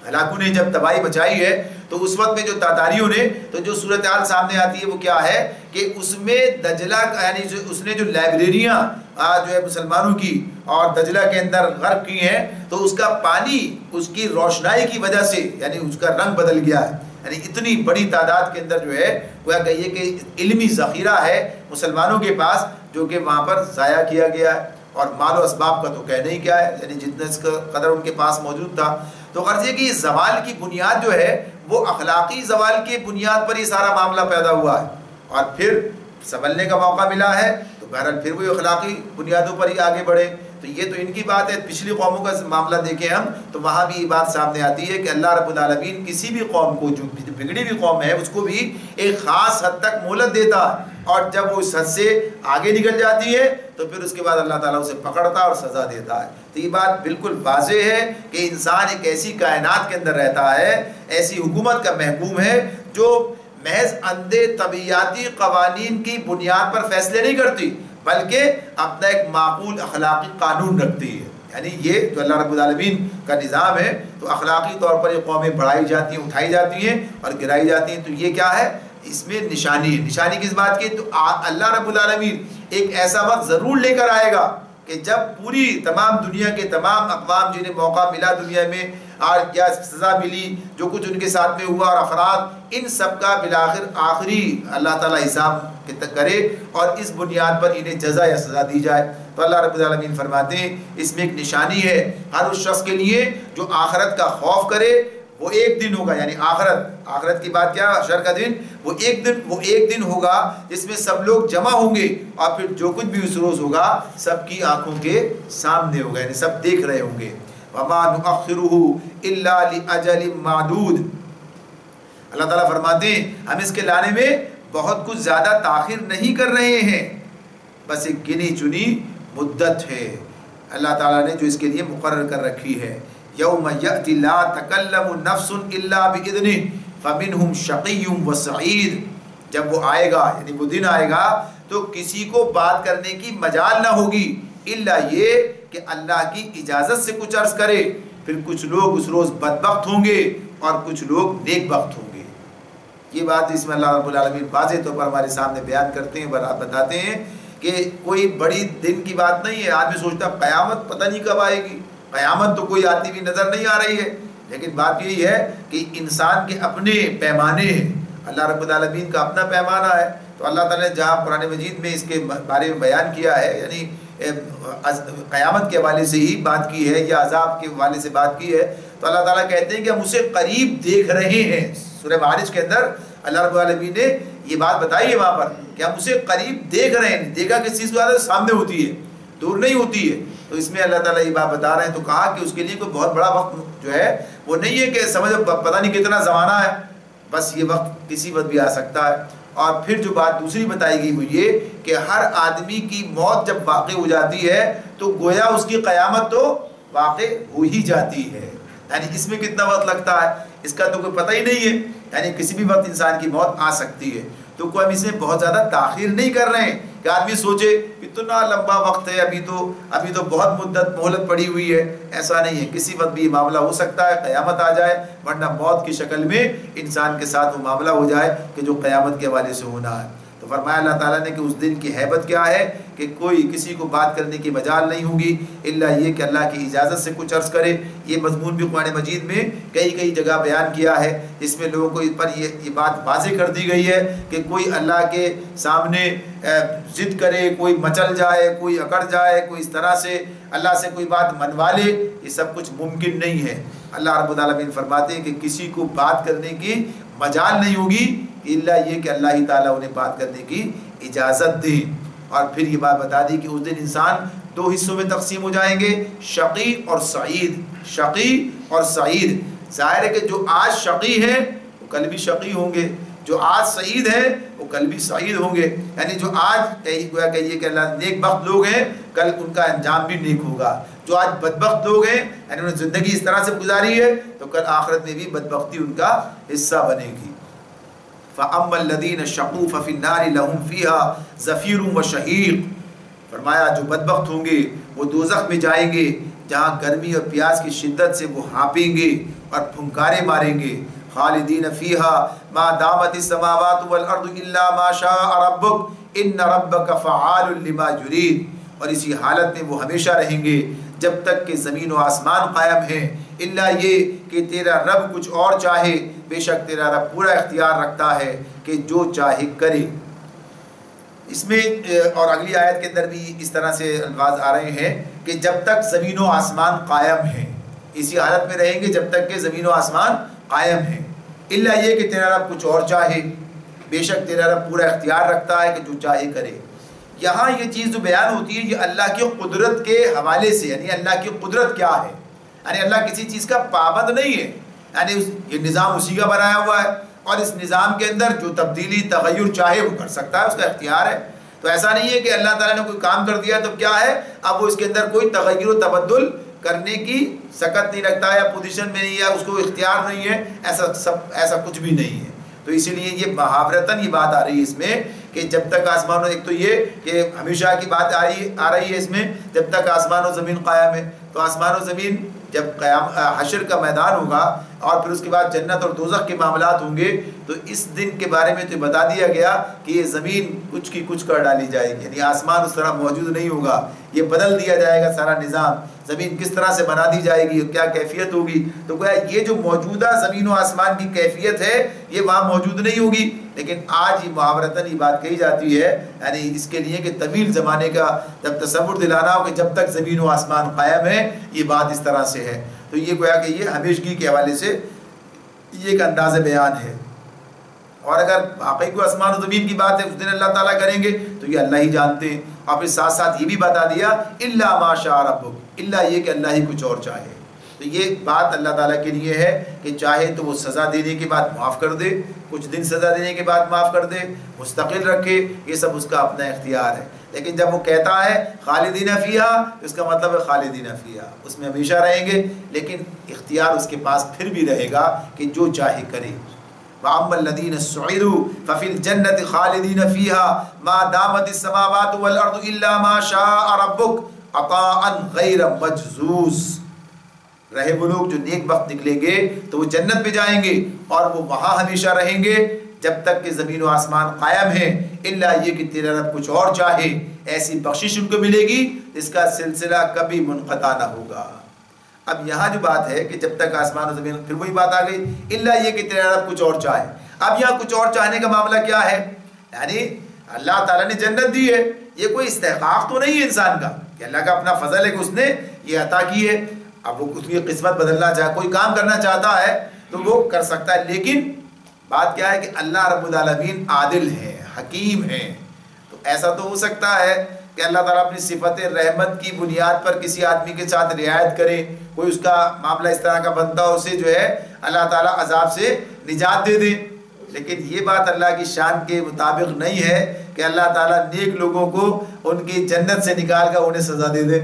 ہلاکوں نے جب تباہی مچائی ہے تو اس وقت میں جو تاتاریوں نے تو جو صورتحال سامنے آتی ہے وہ کیا ہے کہ اس میں دجلہ یعنی جو اس نے جو لائبریریاں جو ہے مسلمانوں کی اور دجلہ کے اندر غرق کی ہیں تو اس کا پانی اس کی روشنائی کی وجہ سے یعنی اس کا رنگ بدل گیا ہے، یعنی اتنی بڑی تعداد کے اندر جو ہے وہ کہیے کہ علمی ذخیرہ ہے مسلمانوں کے پاس جو کہ وہاں پر ضائع کیا گیا ہے، اور مال و اسباب کا تو کہنا ہی کیا ہے، یعنی جتنا اس کا قدر ان کے پاس موجود تھا۔ تو غرض یہ کہ یہ زوال کی بنیاد جو ہے وہ اخلاقی زوال کی بنیاد پر ہی سارا معاملہ پیدا ہوا ہے، اور پھر سنبھلنے کا موقع ملا ہے تو بہرحال پھر وہ اخلاقی بنیادوں پر ہی آگے بڑھے۔ تو یہ تو ان کی بات ہے۔ پچھلی قوموں کا معاملہ دیکھیں ہم تو وہاں بھی یہ بات سامنے آتی ہے کہ اللہ رب العالمین کسی بھی قوم کو جو بگڑی ہوئی قوم ہے اس کو بھی ایک خاص حد تک مہلت دیتا ہے، اور جب وہ اس حد سے آگے نکل جاتی ہے تو پھر اس کے بعد اللہ تعالیٰ اسے پکڑتا اور سزا دیتا ہے۔ تو یہ بات بالکل واضح ہے کہ انسان ایک ایسی کائنات کے اندر رہتا ہے، ایسی حکومت کا محکوم ہے جو محض اندھے طبیعیاتی قوانین کی بنیاد پر فیصلے نہیں کرتی، بلکہ اپنا ایک معقول اخلاقی قانون رکھتی ہے۔ یعنی یہ جو اللہ رب العالمین کا نظام ہے، تو اخلاقی طور پر یہ قومیں بڑھائی جاتی ہیں، اٹھائی جاتی ہیں اور گرائی جاتی ہیں۔ تو یہ کیا ہے؟ اس میں نشانی ہے۔ نشانی کس بات کی؟ تو اللہ رب العالمین ایک ایسا وقت ضرور لے کر آئے گا کہ جب پوری تمام دنیا کے تمام اقوام جنہیں موقع ملا دنیا میں اور کیا سزا ملی، جو کچھ ان کے ساتھ میں ہوا اور افراد، ان سب کا بالآخر آخری اللہ تعالیٰ حساب کرے اور اس بنیاد پر انہیں جزا یا سزا دی جائے۔ تو اللہ رب العالمین فرماتے ہیں اس میں ایک نشانی ہے ہر اس شخص کے لیے جو آخرت کا خوف کرے۔ وہ ایک دن ہوگا، یعنی آخرت کی بات کیا؟ حشر کا دن، وہ ایک دن ہوگا جس میں سب لوگ جمع ہوں گے اور پھر جو کچھ بھی اس روز ہوگا سب کی آنکھوں کے سامنے ہوگا، یعنی سب دیکھ رہے ہوں گے۔ وَمَا نُؤَخِّرُهُ إِلَّا لِأَجَلٍ مَعْدُودٍ، اللہ تعالیٰ فرماتے ہیں ہم اس کے لانے میں بہت کچھ زیادہ تاخیر نہیں کر رہے ہیں، بس ایک گنی چنی مدت ہے اللہ تعالیٰ نے جو اس کے لیے مقرر کر رکھی ہے۔ یوم یأتی لا تکلم نفس الا بإذنہ فمنہم شقی وسعید، جب وہ آئے گا یعنی وہ دن آئے گا تو کسی کو بات کرنے کی مجال نہ ہوگی الا یہ کہ اللہ کی اجازت سے کچھ عرض کرے۔ پھر کچھ لوگ اس روز بدبخت ہوں گے اور کچھ لوگ نیک بخت ہوں گے۔ یہ بات اس میں اللہ رب العالمین واضح طور پر ہمارے سامنے بیان کرتے ہیں، بتاتے ہیں کہ کوئی بڑی دن کی بات نہیں ہے۔ آدمی سوچتا قیامت پتہ نہیں کب آئے گی، قیامت تو کوئی آتی ہوئی نظر نہیں آ رہی ہے، لیکن بات یہی ہے کہ انسان کے اپنے پیمانے ہیں، اللہ رب العالمین کا اپنا پیمانہ ہے۔ تو اللہ تعالیٰ نے جہاں قرآن مجید میں اس کے بارے میں بیان کیا ہے، یعنی قیامت کے حوالے سے ہی بات کی ہے یا عذاب کے حوالے سے بات کی ہے، تو اللہ تعالیٰ کہتے ہیں کہ ہم اسے قریب دیکھ رہے ہیں۔ سورہ معارج کے اندر اللہ رب العالمین نے یہ بات بتائی ہے وہاں پر کہ ہم اسے قریب دیکھ رہے ہیں۔ دیکھا کس چیز کو؟ سامنے ہوتی ہے، دور نہیں ہوتی ہے۔ تو اس میں اللہ تعالیٰ یہ بات بتا رہے ہیں، تو کہا کہ اس کے لیے کوئی بہت بڑا وقت جو ہے وہ نہیں ہے کہ سمجھ پتہ نہیں کتنا زمانہ ہے، بس یہ وقت کسی وقت بھی آ سکتا ہے۔ اور پھر جو بات دوسری بتائی گئی وہ یہ کہ ہر آدمی کی موت جب واقع ہو جاتی ہے تو گویا اس کی قیامت تو واقع ہو ہی جاتی ہے۔ یعنی اس میں کتنا وقت لگتا ہے اس کا تو کوئی پتہ ہی نہیں ہے، یعنی کسی بھی وقت انسان کی موت آ سکتی ہے۔ تو کوئی ہم اس میں بہت زیادہ تاخیر نہیں کر رہے ہیں کہ آدمی سوچے اتنا لمبا وقت ہے، ابھی تو بہت مدت مہلت پڑی ہوئی ہے، ایسا نہیں ہے۔ کسی وقت بھی یہ معاملہ ہو سکتا ہے، قیامت آ جائے، ورنہ موت کی شکل میں انسان کے ساتھ وہ معاملہ ہو جائے کہ جو قیامت کے حوالے سے ہونا ہے۔ تو فرمایا اللہ تعالیٰ نے کہ اس دن کی ہیبت کیا ہے کہ کوئی کسی کو بات کرنے کی مجال نہیں ہوگی الا یہ کہ اللہ کی اجازت سے کچھ عرض کرے۔ یہ مضمون بھی قرآن مجید میں کئی جگہ بیان کیا ہے، اس میں لوگوں کو اس پر یہ بات واضح کر دی گئی ہے کہ کوئی اللہ کے سامنے ضد کرے، کوئی مچل جائے، کوئی اکڑ جائے، کوئی اس طرح سے اللہ سے کوئی بات منوا لے، یہ سب کچھ ممکن نہیں ہے۔ اللہ رب العالمین فرماتے ہیں کہ کسی کو بات کرنے کی مجال نہیں ہوگی الا یہ کہ اللہ ہی تعالیٰ انہیں بات کرنے کی اجازت دے۔ اور پھر یہ بات بتا دی کہ اس دن انسان دو حصوں میں تقسیم ہو جائیں گے، شقی اور سعید۔ شقی اور سعید، ظاہر ہے کہ جو آج شقی ہیں وہ کل بھی شقی ہوں گے، جو آج سعید ہیں وہ کل بھی سعید ہوں گے۔ یعنی جو آج گویا کہیے کہ اللہ نیک بخت لوگ ہیں، کل ان کا انجام بھی نیک ہوگا۔ جو آج بدبخت لوگ ہیں، یعنی انہوں نے زندگی اس طرح سے گزاری ہے، تو کل آخرت میں بھی بدبختی ان کا حصہ بنے گی۔ فَأَمَّا الَّذِينَ شَقُوا فَفِي النَّارِ لَهُمْ فِيهَا زَفِيرٌ وَشَهِيقٌ، فرمایا جو بدبخت ہوں گے وہ دوزخ میں جائیں گے جہاں گرمی اور پیاس کی شدت سے وہ ہانپیں گے اور پھنکارے ماریں گے۔ خالدین فیہا ما دامت السماوات والارض الا ما شاء ربک ان ربک فعال لما یرید، اور اسی حالت میں وہ ہمیشہ رہیں گے جب تک کہ زمین و آسمان قائم ہیں، الا یہ کہ تیرا رب کچھ اور چاہے، بے شک تیرا رب پورا اختیار رکھتا ہے کہ جو چاہے کرے۔ اس میں اور اگلی آیت کے اندر بھی اس طرح سے الفاظ آ رہے ہیں کہ جب تک زمین و آسمان قائم ہیں، اسی حالت میں رہیں گے جب تک کہ زمین و آسمان قائم ہیں، الا یہ کہ تیرا رب کچھ اور چاہے، بے شک تیرا رب پورا اختیار رکھتا ہے کہ جو چاہے کرے۔ یہاں یہ چیز جو بیان ہوتی ہے یہ اللہ کی قدرت کے حوالے سے، یعنی اللہ کی قدرت کیا ہے، یعنی اللہ کسی چیز کا پابند نہیں ہے، یعنی یہ نظام اسی کا بنایا ہوا ہے اور اس نظام کے اندر جو تبدیلی تغیر چاہے وہ کر سکتا ہے، اس کا اختیار ہے۔ تو ایسا نہیں ہے کہ اللہ تعالیٰ نے کوئی کام کر دیا تو کیا ہے اب وہ اس کے اندر کوئی تغیر و تبدل کرنے کی سکت نہیں رکھتا ہے یا پوزیشن میں نہیں ہے، اس کو اختیار نہیں ہے، ایسا کچھ بھی نہیں ہے۔ تو اسی لیے یہ محاورتاً یہ بات آ رہی ہے اس میں کہ جب تک آسمان و، ایک تو یہ کہ ہمیشہ کی بات آ رہی ہے اس میں، جب تک آسمان و زمین قائم ہے، تو آسمان و زمین جب قیام حشر کا میدان ہوگا اور پھر اس کے بعد جنت اور دوزخ کے معاملات ہوں گے، تو اس دن کے بارے میں تو بتا دیا گیا کہ یہ زمین کچھ کی کچھ کر ڈالی جائے گی، یعنی آسمان اس طرح موجود نہیں ہوگا، یہ بدل دیا جائے گا سارا نظام، زمین کس طرح سے بنا دی جائے گی، کیا کیفیت ہوگی۔ تو گویا یہ جو موجودہ زمین و آسمان کی کیفیت ہے یہ وہاں موجود نہیں ہوگی، لیکن آج یہ محاورتاً یہ بات کہی جاتی ہے، یعنی اس کے لیے کہ طویل زمانے کا جب تصور دلانا ہو کہ جب تک زمین و آسمان قائم ہے یہ بات اس طرح سے ہے، تو یہ گویا کہ یہ ہمیشگی کے حوالے سے یہ ایک انداز بیان ہے۔ اور اگر واقعی کوئی آسمان و زمین کی بات ہے اس دن اللہ تعالیٰ کریں گے تو یہ اللہ ہی جانتے ہیں، اور پھر ساتھ ساتھ یہ بھی بتا دیا الا ما شاء ربک، الا یہ کہ اللہ ہی کچھ اور چاہے۔ تو یہ بات اللہ تعالیٰ کے لیے ہے کہ چاہے تو وہ سزا دینے کے بعد معاف کر دے، کچھ دن سزا دینے کے بعد معاف کر دے، مستقل رکھے، یہ سب اس کا اپنا اختیار ہے۔ لیکن جب وہ کہتا ہے خالدین فیہا، اس کا مطلب ہے خالدین فیہا، اس میں ہمیشہ رہیں گے، لیکن اختیار اس کے پاس پھر بھی رہے گا کہ جو چاہے کرے۔ وَأَمَّا الَّذِينَ سُعِدُوا فَفِي الْجَنَّةِ خَالِدِينَ فِيهَا مَا دَامَتِ السَّمَاوَاتُ وَالْأَرْضُ إِلَّا مَا شَاءَ رَبُّكَ عَطَاءً غَيْرَ مَجْزُوزٍ۔ رہے وہ لوگ جو نیک وقت نکلیں گے تو وہ جنت میں جائیں گے اور وہ وہاں ہمیشہ رہیں گے جب تک کہ زمین و آسمان قائم ہیں، الا یہ کہ تیرا رب کچھ اور چاہے، ایسی بخشش ان کو ملے گی جس کا سلسلہ کبھی منقطع نہ ہوگا۔ اب یہاں جو بات ہے کہ جب تک آسمان و زمین، پھر وہی بات آ گئی الا یہ کہ تیرا رب کچھ اور چاہے۔ اب یہاں کچھ اور چاہنے کا معاملہ کیا ہے؟ یعنی اللہ تعالیٰ نے جنت دی ہے، یہ کوئی استحقاق تو نہیں ہے انسان کا کہ اللہ کا اپنا فضل ہے کہ اس نے یہ عطا کی ہے۔ اب وہ اس کی قسمت بدلنا چاہے، کوئی کام کرنا چاہتا ہے تو وہ کر سکتا ہے، لیکن بات کیا ہے کہ اللہ رب العالمین عادل ہے، حکیم ہے۔ تو ایسا تو ہو سکتا ہے کہ اللہ تعالیٰ اپنی صفت رحمت کی بنیاد پر کسی آدمی کے ساتھ رعایت کرے، کوئی اس کا معاملہ اس طرح کا بنتا ہو، اسے جو ہے اللہ تعالیٰ عذاب سے نجات دے دے، لیکن یہ بات اللہ کی شان کے مطابق نہیں ہے کہ اللہ تعالیٰ نیک لوگوں کو ان کی جنت سے نکال کر انہیں سزا دے دے،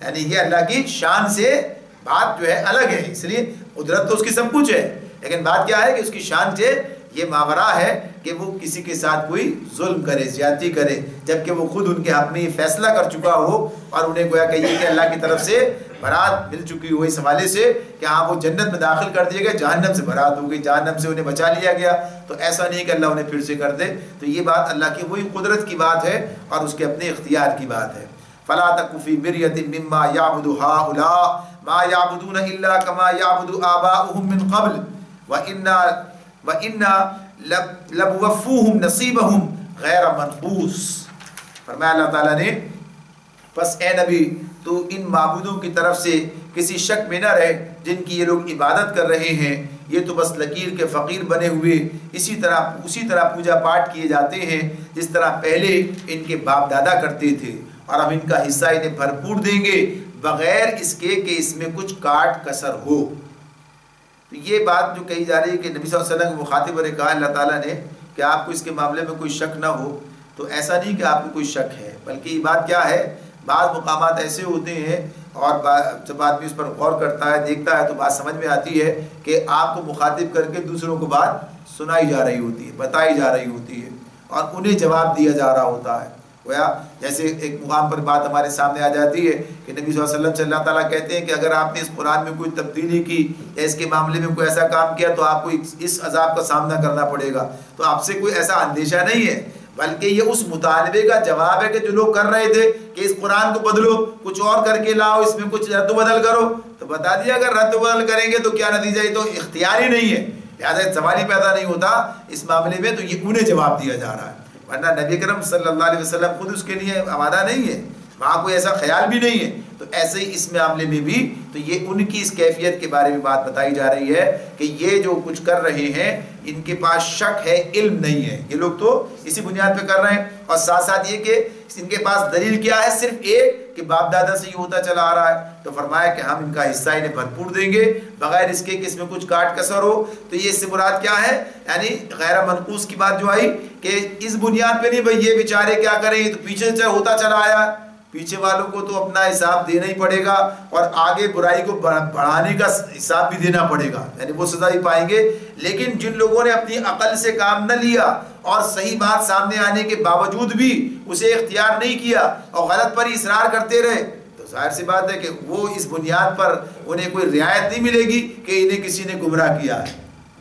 یعنی یہ اللہ کی شان سے بات جو ہے الگ ہے۔ اس لیے قدرت تو اس کی سب کچھ ہے، لیکن بات کیا ہے کہ اس کی شان سے یہ ماورا ہے کہ وہ کسی کے ساتھ کوئی ظلم کرے، زیادتی کرے، جبکہ وہ خود ان کے حق میں یہ فیصلہ کر چکا ہو اور انہیں گویا کہ یہ کہ اللہ کی طرف سے برات مل چکی ہو اس حوالے سے کہ ہاں وہ جنت میں داخل کر دیے گئے، جہنم سے برات ہو گئی، جہنم سے انہیں بچا لیا گیا۔ تو ایسا نہیں کہ اللہ انہیں پھر سے کر دے، تو یہ بات اللہ کی وہی قدرت کی بات ہے اور اس کے اپنے اختیار کی بات ہے۔ فَلَا تَكُ فِي مِرْيَةٍ مِّمَّا يَعْبُدُ هَٰؤُلَاءِ مَا يَعْبُدُونَ إِلَّا كَمَا يَعْبُدُ آبَاؤُهُم مِّن قَبْلُ وَإِنَّا لَمُوَفُّوهُمْ نَصِيبَهُمْ غَيْرَ مَنقُوصٍ۔ فرمایا اللہ تعالیٰ نے بس اے نبی تو ان معبودوں کی طرف سے کسی شک میں نہ رہے جن کی یہ لوگ عبادت کر رہے ہیں، یہ تو بس لکیر کے فقیر بنے ہوئے اسی طرح پوجا پاٹ کیے جاتے ہیں جس طرح پہلے ان کے باپ دادا کرتے تھے، اور اب ان کا حصہ انہیں بھرپور دیں گے بغیر اس کے کہ اس میں کچھ کاٹ کسر ہو۔ تو یہ بات جو کہی جا رہی ہے کہ نبی صلی اللہ علیہ وسلم کو مخاطب نے کہا اللہ تعالیٰ نے کہ آپ کو اس کے معاملے میں کوئی شک نہ ہو، تو ایسا نہیں کہ آپ کو کوئی شک ہے، بلکہ یہ بات کیا ہے، بعض مقامات ایسے ہوتے ہیں اور جب آدمی اس پر غور کرتا ہے، دیکھتا ہے، تو بات سمجھ میں آتی ہے کہ آپ کو مخاطب کر کے دوسروں کو بات سنائی جا رہی ہوتی ہے، بتائی جا رہی ہوتی ہے اور انہیں جواب دیا جا رہا ہوتا ہے۔ گویا جیسے ایک مقام پر بات ہمارے سامنے آ جاتی ہے کہ نبی صلی اللہ علیہ وسلم سے اللہ تعالیٰ کہتے ہیں کہ اگر آپ نے اس قرآن میں کوئی تبدیلی کی یا اس کے معاملے میں کوئی ایسا کام کیا تو آپ کو اس عذاب کا سامنا کرنا پڑے گا، تو آپ سے کوئی ایسا اندیشہ نہیں ہے، بلکہ یہ اس مطالبے کا جواب ہے کہ جو لوگ کر رہے تھے کہ اس قرآن کو بدلو، کچھ اور کر کے لاؤ، اس میں کچھ رد و بدل کرو، تو بتا دیا اگر رد و بدل کریں گے تو کیا نتیجہ، یہ تو اختیار ہی نہیں ہے، لہٰذا سوال ہی پیدا نہیں ہوتا اس معاملے میں، تو یہ انہیں جواب دیا جا رہا ہے، ورنہ نبی کرم صلی اللہ علیہ وسلم خود اس کے لیے آمادہ نہیں ہے، وہاں کوئی ایسا خیال بھی نہیں ہے۔ تو ایسے ہی اس معاملے میں بھی تو یہ ان کی اس کیفیت کے بارے میں بات بتائی جا رہی ہے کہ یہ جو کچھ کر رہے ہیں ان کے پاس شک ہے، علم نہیں ہے، یہ لوگ تو اسی بنیاد پہ کر رہے ہیں، اور ساتھ ساتھ یہ کہ ان کے پاس دلیل کیا ہے، صرف ایک کہ باپ دادا سے یہ ہوتا چلا آ رہا ہے، تو فرمایا کہ ہم ان کا حصہ انہیں بھرپور دیں گے بغیر اس کے کہ اس میں کچھ کاٹ کسر ہو۔ تو یہ اس سے مراد کیا ہے، یعنی غیر منقوص کی بات جو آئی کہ اس بنیاد پہ نہیں بھائی یہ بیچارے کیا کریں، یہ تو پیچھے سے ہوتا چلا آیا، پیچھے والوں کو تو اپنا حساب دینا ہی پڑے گا اور آگے برائی کو بڑھانے کا حساب بھی دینا پڑے گا، یعنی وہ سزا ہی پائیں گے۔ لیکن جن لوگوں نے اپنی عقل سے کام نہ لیا اور صحیح بات سامنے آنے کے باوجود بھی اسے اختیار نہیں کیا اور غلط پر ہی اصرار کرتے رہے، تو ظاہر سی بات ہے کہ وہ اس بنیاد پر انہیں کوئی رعایت نہیں ملے گی کہ انہیں کسی نے گمراہ کیا ہے۔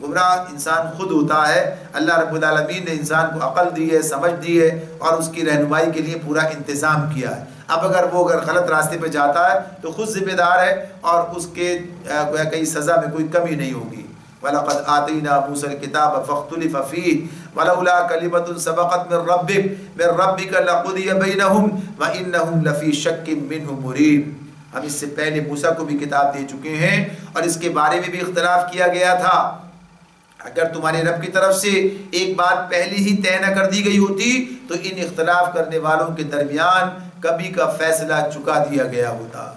گمراہ انسان خود ہوتا ہے، اللہ رب العالمین نے انسان کو عقل دی ہے، سمجھ دی ہے اور اس کی رہنمائی کے لیے پورا انتظام کیا ہے۔ اب اگر وہ غلط راستے پہ جاتا ہے تو خود ذمہ دار ہے اور اس کے کئی سزا میں کوئی کمی نہیں ہوگی۔ وَلَقَدْ آتَيْنَا مُوسَى الْكِتَابَ فَاخْتُلِفَ فِيهِ وَلَوْلَا كَلِمَةٌ سَبَقَتْ مِنْ رَبِّكَ لَقُضِيَ بَيْنَهُمْ وَإِنَّهُمْ لَفِي شَكٍّ مِّنْهُ مُرِيبٍ۔ ہم اس سے پہلے موسیٰ کو بھی کتاب دے چکے ہیں اور اس کے بارے میں بھی اختلاف کیا گیا تھا۔ اگر تمہارے رب کی طرف سے ایک بات پہلے ہی طے نہ کر دی گئی ہوتی تو ان اختلاف کرنے والوں کے درمیان کبھی کا فیصلہ چکا دیا گیا ہوتا۔